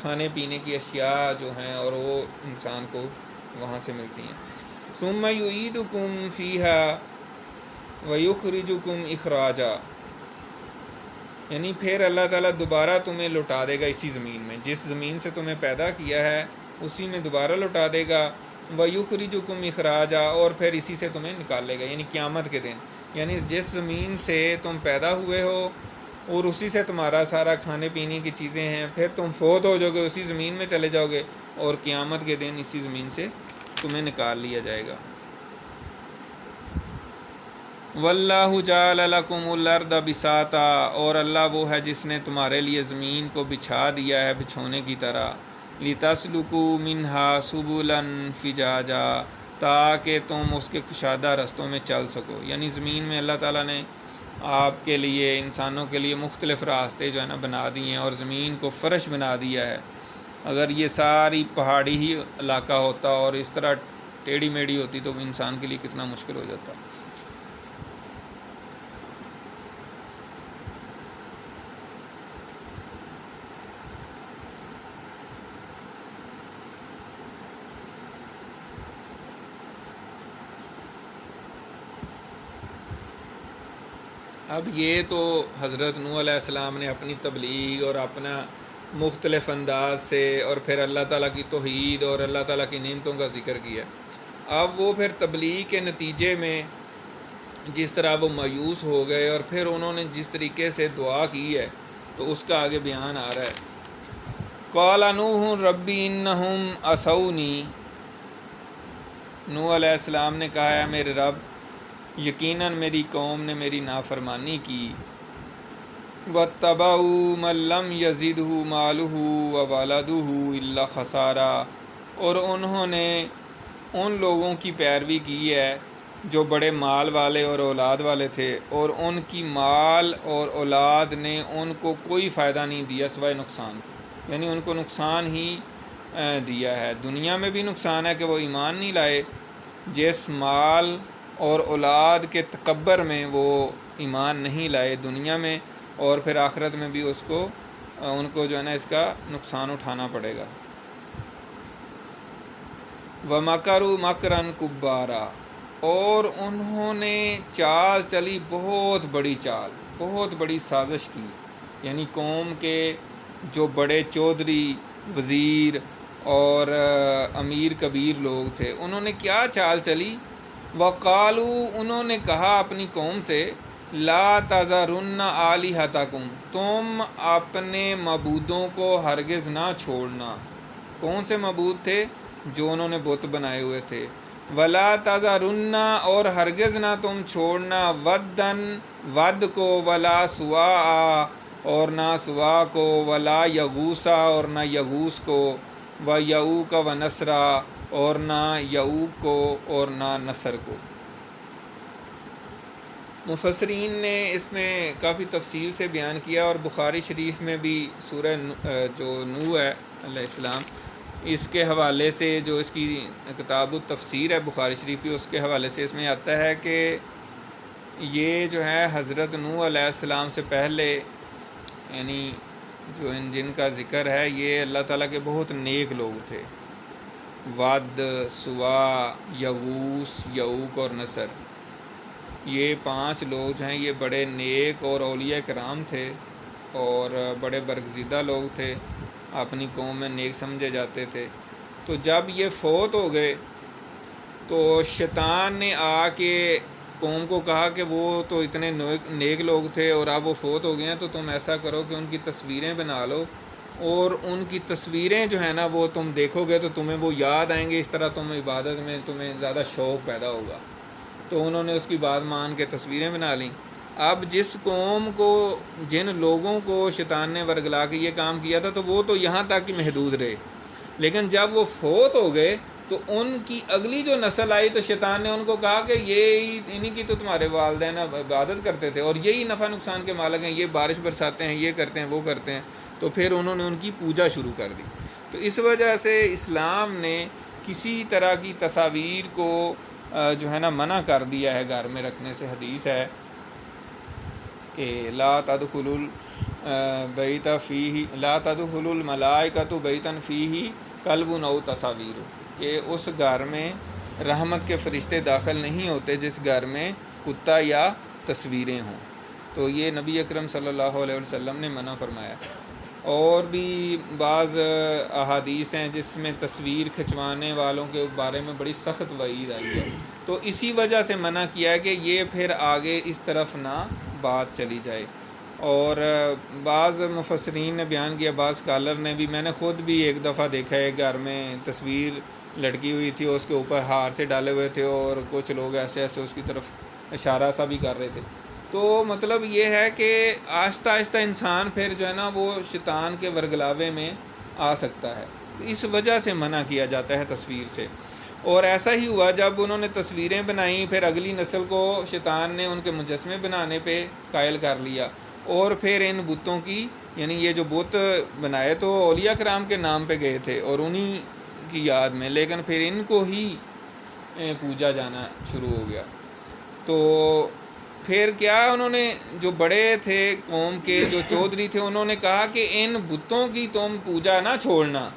کھانے پینے کی اشیاء جو ہیں اور وہ انسان کو وہاں سے ملتی ہیں۔ ثم یعیدکم فیہا ویخرجکم اخراجا، یعنی پھر اللہ تعالیٰ دوبارہ تمہیں لوٹا دے گا اسی زمین میں، جس زمین سے تمہیں پیدا کیا ہے اسی میں دوبارہ لوٹا دے گا۔ وَيُخْرِجُكُمْ اخراجا، اور پھر اسی سے تمہیں نکالے گا، یعنی قیامت کے دن، یعنی جس زمین سے تم پیدا ہوئے ہو اور اسی سے تمہارا سارا کھانے پینے کی چیزیں ہیں، پھر تم فوت ہو جاؤ گے اسی زمین میں چلے جاؤ گے، اور قیامت کے دن اسی زمین سے تمہیں نکال لیا جائے گا۔ واللہ جعل لکم الارض بساطا، اور اللہ وہ ہے جس نے تمہارے لیے زمین کو بچھا دیا ہے بچھونے کی طرح، لتسلکوا منہا سبلا فجاجا، تاکہ تم اس کے کشادہ رستوں میں چل سکو، یعنی زمین میں اللہ تعالیٰ نے آپ کے لیے، انسانوں کے لیے مختلف راستے جو ہے نا بنا دیے ہیں، اور زمین کو فرش بنا دیا ہے۔ اگر یہ ساری پہاڑی ہی علاقہ ہوتا اور اس طرح ٹیڑھی میڑھی ہوتی تو انسان کے لیے کتنا مشکل ہو جاتا۔ اب یہ تو حضرت نوح علیہ السلام نے اپنی تبلیغ اور اپنا مختلف انداز سے، اور پھر اللہ تعالیٰ کی توحید اور اللہ تعالیٰ کی نعمتوں کا ذکر کیا۔ اب وہ پھر تبلیغ کے نتیجے میں جس طرح وہ مایوس ہو گئے، اور پھر انہوں نے جس طریقے سے دعا کی ہے تو اس کا آگے بیان آ رہا ہے۔ قال نوح ربی انہم عصونی، نوح علیہ السلام نے کہا ہے میرے رب یقیناً میری قوم نے میری نافرمانی کی۔ وَاتَّبَعُوا مَن لَّمْ يَزِدْهُ مَالُهُ وَوَلَدُهُ إِلَّا خَسَارًا، اور انہوں نے ان لوگوں کی پیروی کی ہے جو بڑے مال والے اور اولاد والے تھے، اور ان کی مال اور اولاد نے ان کو کوئی فائدہ نہیں دیا سوائے نقصان، یعنی ان کو نقصان ہی دیا ہے۔ دنیا میں بھی نقصان ہے کہ وہ ایمان نہیں لائے، جس مال اور اولاد کے تکبر میں وہ ایمان نہیں لائے دنیا میں، اور پھر آخرت میں بھی ان کو جو ہے نا اس کا نقصان اٹھانا پڑے گا۔ وَمَكَرُوا مَكْرًا كُبَّارًا، اور انہوں نے چال چلی بہت بڑی چال، بہت بڑی سازش کی، یعنی قوم کے جو بڑے چودھری، وزیر اور امیر کبیر لوگ تھے انہوں نے کیا چال چلی۔ وَقَالُوا، انہوں نے کہا اپنی قوم سے، لَا تَذَرُنَّ آلِهَتَكُمْ، تم اپنے معبودوں کو ہرگز نہ چھوڑنا۔ کون سے معبود تھے؟ جو انہوں نے بت بنائے ہوئے تھے۔ وَلَا تَذَرُنَّ، اور ہرگز نہ تم چھوڑنا، وَدًّا، ود کو، وَلَا سُوَاءَ، اور نہ سوا کو، وَلَا یغوسا، اور نہ یغوس کو، وَیعوق وَنَسْرًا، اور نہ یعوق کو اور نہ نصر کو۔ مفسرین نے اس میں کافی تفصیل سے بیان کیا، اور بخاری شریف میں بھی سورہ جو نوح ہے علیہ السلام، اس کے حوالے سے جو اس کی کتاب التفسیر ہے بخاری شریف کی، اس کے حوالے سے اس میں آتا ہے کہ یہ جو ہے حضرت نوح علیہ السلام سے پہلے، یعنی جو جن کا ذکر ہے یہ اللہ تعالیٰ کے بہت نیک لوگ تھے، ود، سوا، یغوس، یعوق اور نصر۔ یہ 5 لوگ جو ہیں یہ بڑے نیک اور اولیاء کرام تھے اور بڑے برگزیدہ لوگ تھے، اپنی قوم میں نیک سمجھے جاتے تھے۔ تو جب یہ فوت ہو گئے تو شیطان نے آ کے قوم کو کہا کہ وہ تو اتنے نیک لوگ تھے اور اب وہ فوت ہو گئے ہیں، تو تم ایسا کرو کہ ان کی تصویریں بنا لو، اور ان کی تصویریں جو ہیں نا وہ تم دیکھو گے تو تمہیں وہ یاد آئیں گے، اس طرح تم عبادت میں تمہیں زیادہ شوق پیدا ہوگا۔ تو انہوں نے اس کی بات مان کے تصویریں بنا لیں۔ اب جس قوم کو، جن لوگوں کو شیطان نے ورگلا کے یہ کام کیا تھا، تو وہ تو یہاں تک ہی محدود رہے، لیکن جب وہ فوت ہو گئے تو ان کی اگلی جو نسل آئی تو شیطان نے ان کو کہا کہ یہ انہی کی تو تمہارے والدین عبادت کرتے تھے اور یہی نفع نقصان کے مالک ہیں، یہ بارش برساتے ہیں، یہ کرتے ہیں، وہ کرتے ہیں۔ تو پھر انہوں نے ان کی پوجا شروع کر دی۔ تو اس وجہ سے اسلام نے کسی طرح کی تصاویر کو جو ہے نا منع کر دیا ہے گھر میں رکھنے سے۔ حدیث ہے کہ لا تدخلوا البیت فیہ، لا تدخلوا الملائکۃ بیتا فیہ کلب او تصاویر، کہ اس گھر میں رحمت کے فرشتے داخل نہیں ہوتے جس گھر میں کتا یا تصویریں ہوں۔ تو یہ نبی اکرم صلی اللہ علیہ وسلم نے منع فرمایا۔ اور بھی بعض احادیث ہیں جس میں تصویر کھنچوانے والوں کے بارے میں بڑی سخت وعید آئی ہے، تو اسی وجہ سے منع کیا ہے کہ یہ پھر آگے اس طرف نہ بات چلی جائے۔ اور بعض مفسرین نے بیان کیا، بعض اسکالر نے بھی، میں نے خود بھی ایک دفعہ دیکھا ہے گھر میں تصویر لٹکی ہوئی تھی، اس کے اوپر ہار سے ڈالے ہوئے تھے اور کچھ لوگ ایسے ایسے اس کی طرف اشارہ سا بھی کر رہے تھے۔ تو مطلب یہ ہے کہ آہستہ آہستہ انسان پھر جو ہے نا وہ شیطان کے ورگلاوے میں آ سکتا ہے، تو اس وجہ سے منع کیا جاتا ہے تصویر سے۔ اور ایسا ہی ہوا جب انہوں نے تصویریں بنائیں، پھر اگلی نسل کو شیطان نے ان کے مجسمے بنانے پہ قائل کر لیا، اور پھر ان بتوں کی، یعنی یہ جو بت بنائے تو اولیاء کرام کے نام پہ گئے تھے اور انہی کی یاد میں، لیکن پھر ان کو ہی پوجا جانا شروع ہو گیا۔ تو پھر کیا انہوں نے، جو بڑے تھے قوم کے، جو چودھری تھے، انہوں نے کہا کہ ان بتوں کی تم پوجا نہ چھوڑنا۔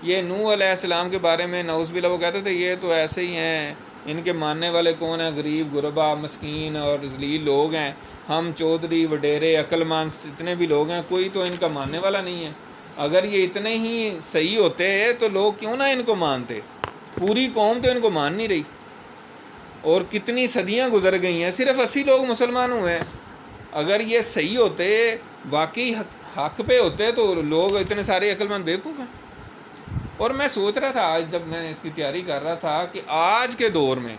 یہ نوح علیہ السلام کے بارے میں نعوذ باللہ وہ کہتے تھے یہ تو ایسے ہی ہیں، ان کے ماننے والے کون ہیں؟ غریب غربا مسکین اور ذلیل لوگ ہیں، ہم چودھری وڈیرے عقل مند اتنے بھی لوگ ہیں، کوئی تو ان کا ماننے والا نہیں ہے۔ اگر یہ اتنے ہی صحیح ہوتے تو لوگ کیوں نہ ان کو مانتے؟ پوری قوم تو ان کو مان نہیں رہی، اور کتنی صدیاں گزر گئی ہیں، صرف 80 لوگ مسلمان ہوئے ہیں۔ اگر یہ صحیح ہوتے، واقعی حق پہ ہوتے، تو لوگ اتنے سارے عقل مند بیوقوف ہیں۔ اور میں سوچ رہا تھا آج جب میں اس کی تیاری کر رہا تھا کہ آج کے دور میں،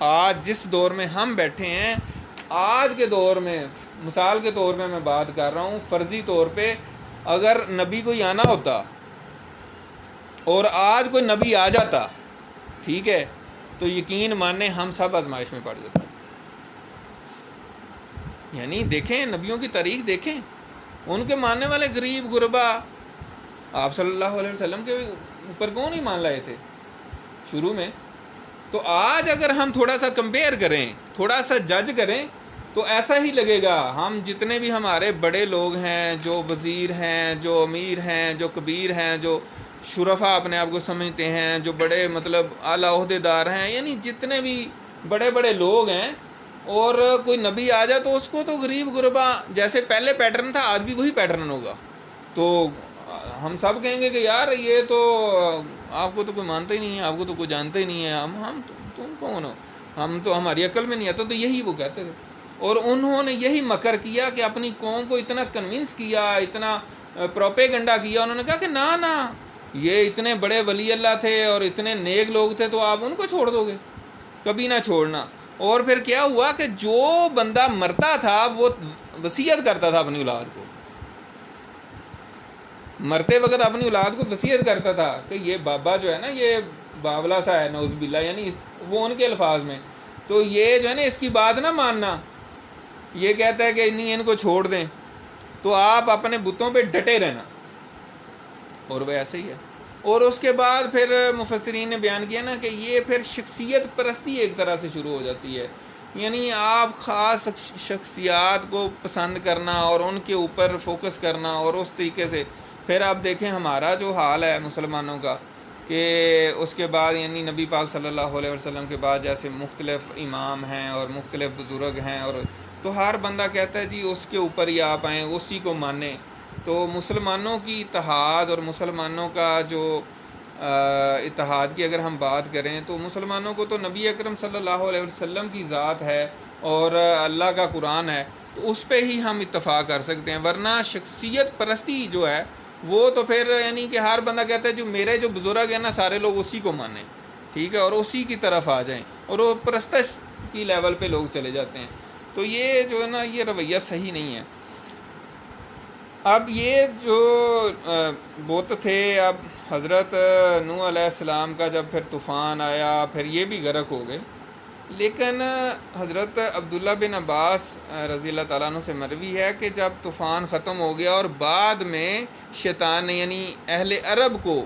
آج جس دور میں ہم بیٹھے ہیں، آج کے دور میں مثال کے طور پہ میں بات کر رہا ہوں، فرضی طور پہ اگر نبی کوئی آنا ہوتا اور آج کوئی نبی آ جاتا، ٹھیک ہے، تو یقین مانیں ہم سب آزمائش میں پڑ جاتے۔ یعنی دیکھیں نبیوں کی تاریخ دیکھیں، ان کے ماننے والے غریب غربا، آپ صلی اللہ علیہ وسلم کے اوپر کون ہی مان لائے تھے شروع میں۔ تو آج اگر ہم تھوڑا سا کمپیئر کریں، تھوڑا سا جج کریں، تو ایسا ہی لگے گا ہم جتنے بھی ہمارے بڑے لوگ ہیں، جو وزیر ہیں، جو امیر ہیں، جو کبیر ہیں، جو شرفا اپنے آپ کو سمجھتے ہیں، جو بڑے مطلب اعلیٰ عہدے دار ہیں، یعنی جتنے بھی بڑے بڑے لوگ ہیں، اور کوئی نبی آ جائے تو اس کو تو غریب غربا جیسے پہلے پیٹرن تھا آج بھی وہی پیٹرن ہوگا۔ تو ہم سب کہیں گے کہ یار یہ تو آپ کو تو کوئی مانتا ہی نہیں ہے، آپ کو تو کوئی جانتا ہی نہیں ہے، ہم تم کون ہو، ہم تو ہماری عقل میں نہیں آتا۔ تو یہی وہ کہتے تھے، اور انہوں نے یہی مکر کیا کہ اپنی قوم کو اتنا کنونس کیا، اتنا پروپیگنڈا کیا، انہوں نے کہا کہ نہ یہ اتنے بڑے ولی اللہ تھے اور اتنے نیک لوگ تھے، تو آپ ان کو چھوڑ دو گے؟ کبھی نہ چھوڑنا۔ اور پھر کیا ہوا کہ جو بندہ مرتا تھا وہ وصیت کرتا تھا اپنی اولاد کو، مرتے وقت اپنی اولاد کو وصیت کرتا تھا کہ یہ بابا جو ہے نا یہ باولا سا ہے، نعوذ باللہ، یعنی وہ ان کے الفاظ میں، تو یہ جو ہے نا اس کی بات نہ ماننا، یہ کہتا ہے کہ نہیں ان کو چھوڑ دیں، تو آپ اپنے بتوں پہ ڈٹے رہنا۔ اور وہ ایسے ہی ہے۔ اور اس کے بعد پھر مفسرین نے بیان کیا نا کہ یہ پھر شخصیت پرستی ایک طرح سے شروع ہو جاتی ہے، یعنی آپ خاص شخصیات کو پسند کرنا اور ان کے اوپر فوکس کرنا، اور اس طریقے سے پھر آپ دیکھیں ہمارا جو حال ہے مسلمانوں کا، کہ اس کے بعد یعنی نبی پاک صلی اللہ علیہ وسلم کے بعد جیسے مختلف امام ہیں اور مختلف بزرگ ہیں، اور تو ہر بندہ کہتا ہے جی اس کے اوپر ہی آپ آئیں، اسی کو مانیں۔ تو مسلمانوں کی اتحاد اور مسلمانوں کا جو اتحاد کی اگر ہم بات کریں تو مسلمانوں کو تو نبی اکرم صلی اللہ علیہ وسلم کی ذات ہے اور اللہ کا قرآن ہے، تو اس پہ ہی ہم اتفاق کر سکتے ہیں، ورنہ شخصیت پرستی جو ہے وہ تو پھر یعنی کہ ہر بندہ کہتا ہے جو میرے جو بزرگ ہیں نا سارے لوگ اسی کو مانیں، ٹھیک ہے، اور اسی کی طرف آ جائیں، اور وہ پرستش کی لیول پہ لوگ چلے جاتے ہیں۔ تو یہ جو ہے نا یہ رویہ صحیح نہیں ہے۔ اب یہ جو بت تھے، اب حضرت نوح علیہ السلام کا جب پھر طوفان آیا پھر یہ بھی غرق ہو گئے، لیکن حضرت عبداللہ بن عباس رضی اللہ تعالیٰ عنہ سے مروی ہے کہ جب طوفان ختم ہو گیا اور بعد میں شیطان نے یعنی اہل عرب کو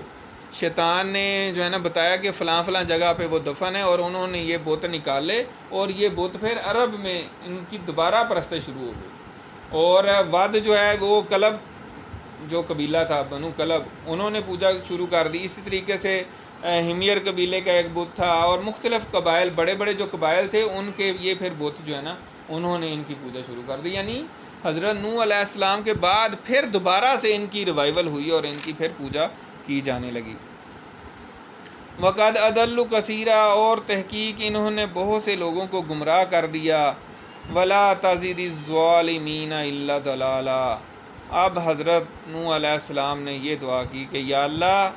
شیطان نے جو ہے نا بتایا کہ فلاں فلاں جگہ پہ وہ دفن ہے، اور انہوں نے یہ بت نکالے اور یہ بت پھر عرب میں ان کی دوبارہ پرستش شروع ہو گئی، اور ود جو ہے وہ کلب جو قبیلہ تھا بنو کلب انہوں نے پوجا شروع کر دی۔ اسی طریقے سے ہمیر قبیلے کا ایک بت تھا، اور مختلف قبائل بڑے بڑے جو قبائل تھے ان کے یہ پھر بت جو ہے نا انہوں نے ان کی پوجا شروع کر دی، یعنی حضرت نوح علیہ السلام کے بعد پھر دوبارہ سے ان کی ریوائول ہوئی اور ان کی پھر پوجا کی جانے لگی۔ وقد اضلوا کثیرا، اور تحقیق انہوں نے بہت سے لوگوں کو گمراہ کر دیا۔ ولا تزد الظالمین الا ضلالا، اب حضرت نوح علیہ السلام نے یہ دعا کی کہ یا اللہ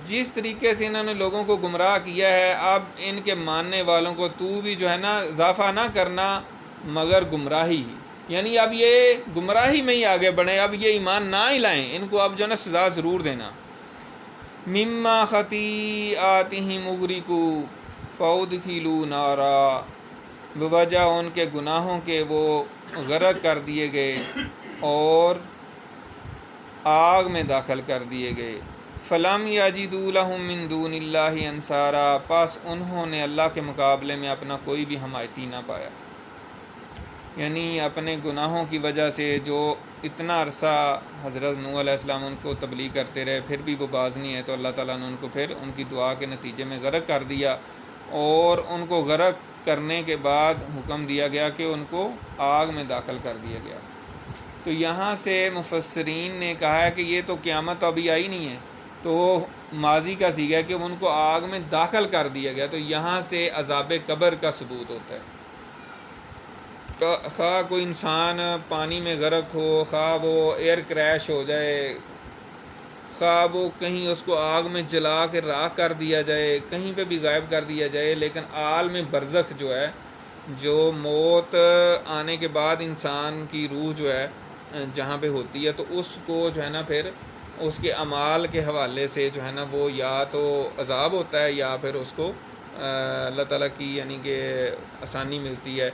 جس طریقے سے انہوں نے لوگوں کو گمراہ کیا ہے، اب ان کے ماننے والوں کو تو بھی جو ہے نا اضافہ نہ کرنا مگر گمراہی ہی، یعنی اب یہ گمراہی میں ہی آگے بڑھیں، اب یہ ایمان نہ ہی لائیں، ان کو اب جو ہے نا سزا ضرور دینا۔ مما خطیئاتہم اغرقوا فادخلوا نارا، بوجہ ان کے گناہوں کے وہ غرق کر دیے گئے اور آگ میں داخل کر دیے گئے۔ فلم یجدوا لہم من دون اللہ انصارا، پس انہوں نے اللہ کے مقابلے میں اپنا کوئی بھی حمایتی نہ پایا، یعنی اپنے گناہوں کی وجہ سے جو اتنا عرصہ حضرت نوح علیہ السلام ان کو تبلیغ کرتے رہے پھر بھی وہ باز نہیں ہے، تو اللہ تعالیٰ نے ان کو پھر ان کی دعا کے نتیجے میں غرق کر دیا، اور ان کو غرق کرنے کے بعد حکم دیا گیا کہ ان کو آگ میں داخل کر دیا گیا۔ تو یہاں سے مفسرین نے کہا ہے کہ یہ تو قیامت ابھی آئی نہیں ہے، تو ماضی کا صیغہ ہے کہ ان کو آگ میں داخل کر دیا گیا، تو یہاں سے عذاب قبر کا ثبوت ہوتا ہے۔ خواہ کوئی انسان پانی میں غرق ہو، خواہ وہ ایئر کریش ہو جائے، خواہ وہ کہیں اس کو آگ میں جلا کے راکھ کر دیا جائے، کہیں پہ بھی غائب کر دیا جائے، لیکن عالم برزخ جو ہے، جو موت آنے کے بعد انسان کی روح جو ہے جہاں پہ ہوتی ہے، تو اس کو جو ہے نا پھر اس کے اعمال کے حوالے سے جو ہے نا وہ یا تو عذاب ہوتا ہے یا پھر اس کو اللہ تعالیٰ کی یعنی کہ آسانی ملتی ہے۔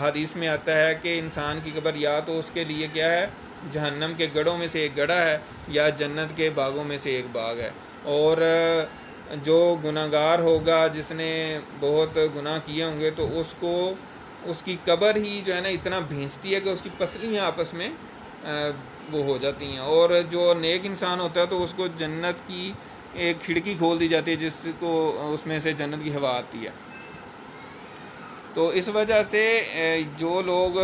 حدیث میں آتا ہے کہ انسان کی قبر یا تو اس کے لیے کیا ہے، جہنم کے گڑھوں میں سے ایک گڑھا ہے یا جنت کے باغوں میں سے ایک باغ ہے، اور جو گناہ گار ہوگا جس نے بہت گناہ کیے ہوں گے تو اس کو اس کی قبر ہی جو ہے نا اتنا بھینچتی ہے کہ اس کی پسلیاں آپس میں وہ ہو جاتی ہیں، اور جو نیک انسان ہوتا ہے تو اس کو جنت کی ایک کھڑکی کھول دی جاتی ہے جس کو اس میں سے جنت کی ہوا آتی ہے۔ تو اس وجہ سے جو لوگ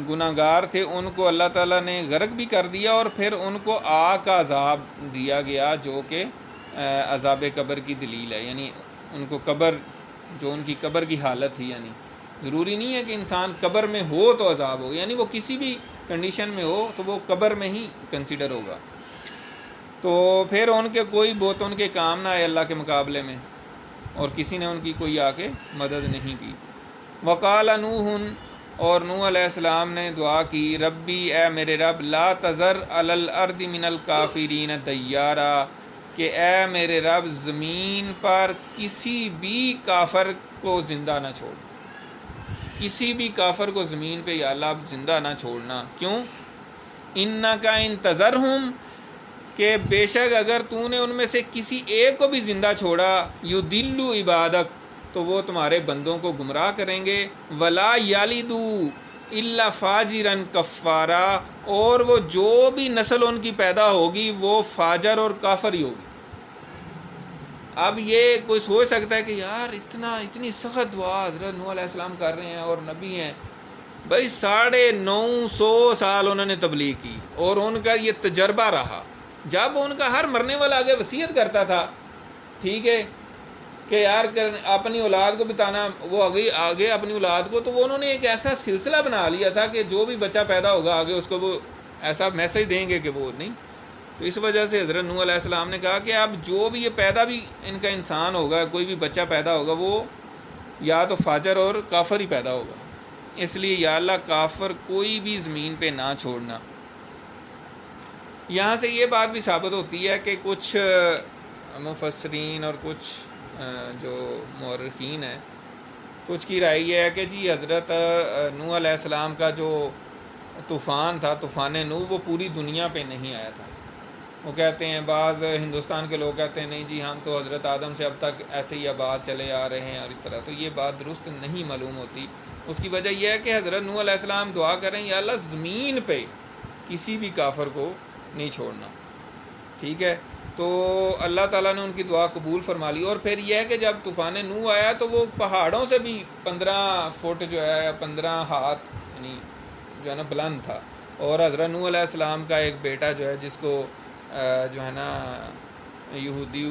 گناہ گار تھے ان کو اللہ تعالیٰ نے غرق بھی کر دیا، اور پھر ان کو آگ کا عذاب دیا گیا جو کہ عذاب قبر کی دلیل ہے، یعنی ان کو قبر جو ان کی قبر کی حالت تھی، یعنی ضروری نہیں ہے کہ انسان قبر میں ہو تو عذاب ہو، یعنی وہ کسی بھی کنڈیشن میں ہو تو وہ قبر میں ہی کنسیڈر ہوگا۔ تو پھر ان کے کوئی بت ان کے کام نہ آئے اللہ کے مقابلے میں، اور کسی نے ان کی کوئی آ کے مدد نہیں کی۔ وقال نوح، اور نوح علیہ السلام نے دعا کی، ربی اے میرے رب، لا تذر علی الارض من الکافرین دیارا، کہ اے میرے رب زمین پر کسی بھی کافر کو زندہ نہ چھوڑ، کسی بھی کافر کو زمین پہ یا اللہ زندہ نہ چھوڑنا۔ کیوں؟ انکا ان تذرہم، کہ بے شک اگر تو نے ان میں سے کسی ایک کو بھی زندہ چھوڑا، یضلوا عبادک، تو وہ تمہارے بندوں کو گمراہ کریں گے، ولا یلدوا الا فاجرا کفارا، اور وہ جو بھی نسل ان کی پیدا ہوگی وہ فاجر اور کافر ہی ہوگی۔ اب یہ کوئی سوچ سکتا ہے کہ یار اتنی سخت دعا حضرت نوح علیہ السلام کر رہے ہیں اور نبی ہیں. بھائی 950 سال انہوں نے تبلیغ کی اور ان کا یہ تجربہ رہا. جب ان کا ہر مرنے والا آگے وصیت کرتا تھا ٹھیک ہے کہ یار اپنی اولاد کو بتانا، وہ آگے اپنی اولاد کو، تو وہ انہوں نے ایک ایسا سلسلہ بنا لیا تھا کہ جو بھی بچہ پیدا ہوگا آگے اس کو وہ ایسا میسج دیں گے کہ وہ نہیں. تو اس وجہ سے حضرت نوح علیہ السلام نے کہا کہ اب جو بھی یہ پیدا بھی ان کا انسان ہوگا، کوئی بھی بچہ پیدا ہوگا، وہ یا تو فاجر اور کافر ہی پیدا ہوگا. اس لیے یا اللہ کافر کوئی بھی زمین پہ نہ چھوڑنا. یہاں سے یہ بات بھی ثابت ہوتی ہے کہ کچھ مفسرین اور کچھ جو مورخین ہیں، کچھ کی رائے یہ ہے کہ جی حضرت نوح علیہ السلام کا جو طوفان تھا، طوفان نوح، وہ پوری دنیا پہ نہیں آیا تھا. وہ کہتے ہیں، بعض ہندوستان کے لوگ کہتے ہیں نہیں جی ہم تو حضرت آدم سے اب تک ایسے ہی آباد چلے آ رہے ہیں اور اس طرح. تو یہ بات درست نہیں معلوم ہوتی. اس کی وجہ یہ ہے کہ حضرت نوح علیہ السلام دعا کریں یا اللہ زمین پہ کسی بھی کافر کو نہیں چھوڑنا. ٹھیک ہے، تو اللہ تعالیٰ نے ان کی دعا قبول فرما لی. اور پھر یہ ہے کہ جب طوفان نوح آیا تو وہ پہاڑوں سے بھی 15 فٹ جو ہے 15 ہاتھ یعنی جو ہے نا بلند تھا. اور حضرت نوح علیہ السلام کا ایک بیٹا جو ہے جس کو جو ہے نا یہودی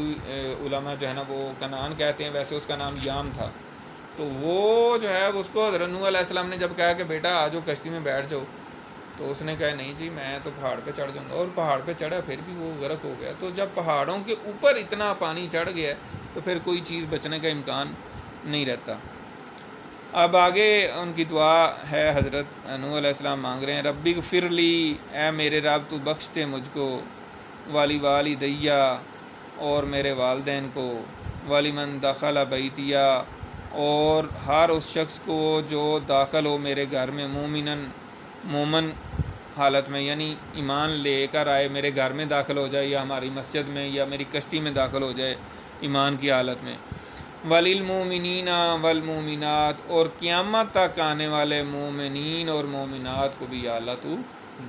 علماء جو ہے نا وہ کنعان کہتے ہیں، ویسے اس کا نام یام تھا. تو وہ جو ہے اس کو حضرت نوح علیہ السلام نے جب کہا کہ بیٹا آ جاؤ کشتی میں بیٹھ جاؤ، تو اس نے کہا نہیں جی میں تو پہاڑ پہ چڑھ جاؤں گا. اور پہاڑ پہ چڑھا پھر بھی وہ غرق ہو گیا. تو جب پہاڑوں کے اوپر اتنا پانی چڑھ گیا تو پھر کوئی چیز بچنے کا امکان نہیں رہتا. اب آگے ان کی دعا ہے، حضرت نوح علیہ السلام مانگ رہے ہیں ربی اغفر لی، اے میرے رب تو بخش دے مجھ کو، والدیہ اور میرے والدین کو، من دخل بیتیا اور ہر اس شخص کو جو داخل ہو میرے گھر میں، مومن حالت میں، یعنی ایمان لے کر آئے میرے گھر میں داخل ہو جائے یا ہماری مسجد میں یا میری کشتی میں داخل ہو جائے ایمان کی حالت میں. وللمؤمنین والمؤمنات اور قیامت تک آنے والے مومنین اور مومنات کو بھی یا اللہ تو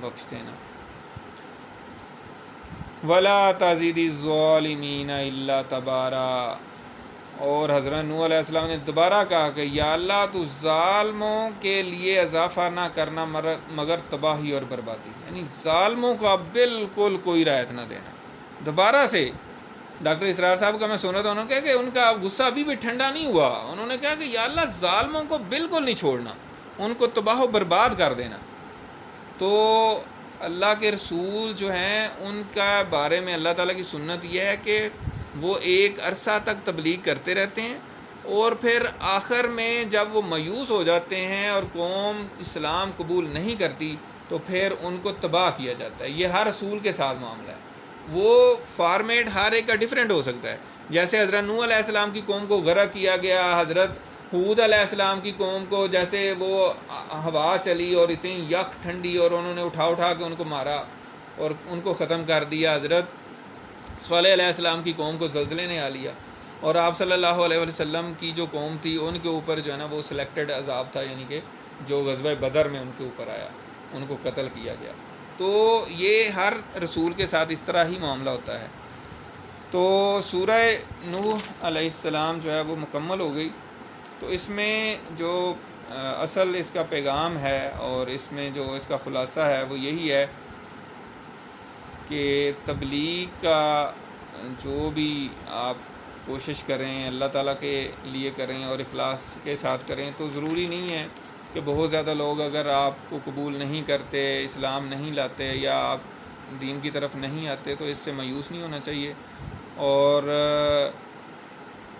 بخش دینا. ولا تزد الظالمین الا تبارا. اور حضرت نوح علیہ السلام نے دوبارہ کہا کہ یا اللہ تو ظالموں کے لیے اضافہ نہ کرنا مگر تباہی اور بربادی، یعنی ظالموں کو اب بالکل کوئی رعایت نہ دینا. دوبارہ سے ڈاکٹر اسرار صاحب کا میں سنا تھا، انہوں نے کہا کہ ان کا غصہ ابھی بھی ٹھنڈا نہیں ہوا. انہوں نے کہا کہ یا اللہ ظالموں کو بالکل نہیں چھوڑنا، ان کو تباہ و برباد کر دینا. تو اللہ کے رسول جو ہیں ان کا بارے میں اللہ تعالیٰ کی سنت یہ ہے کہ وہ ایک عرصہ تک تبلیغ کرتے رہتے ہیں اور پھر آخر میں جب وہ مایوس ہو جاتے ہیں اور قوم اسلام قبول نہیں کرتی تو پھر ان کو تباہ کیا جاتا ہے. یہ ہر رسول کے ساتھ معاملہ ہے. وہ فارمیٹ ہر ایک کا ڈیفرنٹ ہو سکتا ہے. جیسے حضرت نوح علیہ السلام کی قوم کو غرق کیا گیا، حضرت ہود علیہ السلام کی قوم کو جیسے وہ ہوا چلی اور اتنی یک ٹھنڈی اور انہوں نے اٹھا کے ان کو مارا اور ان کو ختم کر دیا. حضرت صالح علیہ السلام کی قوم کو زلزلے نے آ لیا. اور آپ صلی اللہ علیہ وسلم کی جو قوم تھی ان کے اوپر جو ہے نا وہ سلیکٹڈ عذاب تھا، یعنی کہ جو غزوہ بدر میں ان کے اوپر آیا، ان کو قتل کیا گیا. تو یہ ہر رسول کے ساتھ اس طرح ہی معاملہ ہوتا ہے. تو سورہ نوح علیہ السلام جو ہے وہ مکمل ہو گئی. تو اس میں جو اصل اس کا پیغام ہے اور اس میں جو اس کا خلاصہ ہے وہ یہی ہے کہ تبلیغ کا جو بھی آپ کوشش کریں اللہ تعالیٰ کے لیے کریں اور اخلاص کے ساتھ کریں. تو ضروری نہیں ہے کہ بہت زیادہ لوگ اگر آپ کو قبول نہیں کرتے، اسلام نہیں لاتے یا آپ دین کی طرف نہیں آتے تو اس سے مایوس نہیں ہونا چاہیے. اور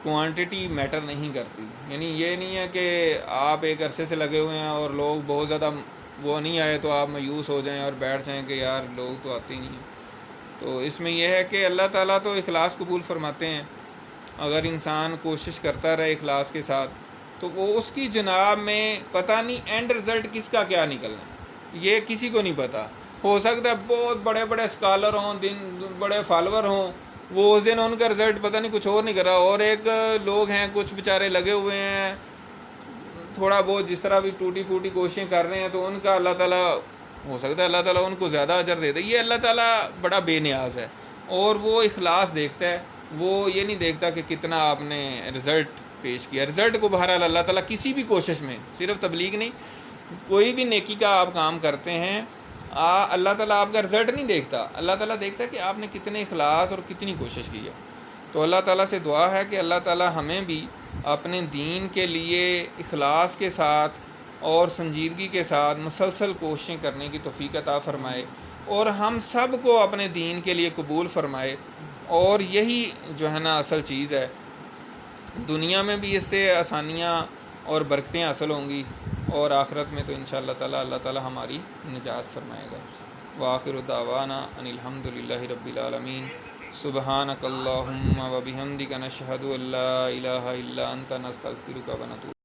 کوانٹٹی میٹر نہیں کرتی، یعنی یہ نہیں ہے کہ آپ ایک عرصے سے لگے ہوئے ہیں اور لوگ بہت زیادہ وہ نہیں آئے تو آپ مایوس ہو جائیں اور بیٹھ جائیں کہ یار لوگ تو آتے ہی نہیں ہیں. تو اس میں یہ ہے کہ اللہ تعالیٰ تو اخلاص قبول فرماتے ہیں. اگر انسان کوشش کرتا رہے اخلاص کے ساتھ تو وہ اس کی جناب میں پتہ نہیں اینڈ رزلٹ کس کا کیا نکلنا، یہ کسی کو نہیں پتہ. ہو سکتا ہے بہت بڑے بڑے اسکالر ہوں، بڑے فالوور ہوں، وہ اس دن ان کا رزلٹ پتہ نہیں کچھ اور نہیں کر رہا، اور ایک لوگ ہیں کچھ بیچارے لگے ہوئے ہیں تھوڑا بہت جس طرح بھی ٹوٹی پھوٹی کوششیں کر رہے ہیں تو ان کا اللہ تعالیٰ ہو سکتا ہے اللہ تعالیٰ ان کو زیادہ اجر دے دے. یہ اللہ تعالیٰ بڑا بے نیاز ہے اور وہ اخلاص دیکھتا ہے. وہ یہ نہیں دیکھتا کہ کتنا آپ نے رزلٹ پیش کیا. رزلٹ کو بہرحال اللہ تعالیٰ کسی بھی کوشش میں، صرف تبلیغ نہیں، کوئی بھی نیکی کا آپ کام کرتے ہیں، اللہ تعالیٰ آپ کا رزلٹ نہیں دیکھتا. اللہ تعالیٰ دیکھتا ہے کہ آپ نے کتنے اخلاص اور کتنی کوشش کی ہے. تو اللہ تعالیٰ سے دعا ہے کہ اللہ تعالیٰ ہمیں بھی اپنے دین کے لیے اخلاص کے ساتھ اور سنجیدگی کے ساتھ مسلسل کوششیں کرنے کی توفیق عطا فرمائے، اور ہم سب کو اپنے دین کے لیے قبول فرمائے. اور یہی جو ہے نا اصل چیز ہے، دنیا میں بھی اس سے آسانیاں اور برکتیں حاصل ہوں گی، اور آخرت میں تو انشاءاللہ تعالی اللہ تعالی ہماری نجات فرمائے گا. وآخر دعوانا ان الحمد للہ رب العالمین. سبحانک اللہم و بحمدک نشہد ان لا الہ الا انت نستغفرک و نتوب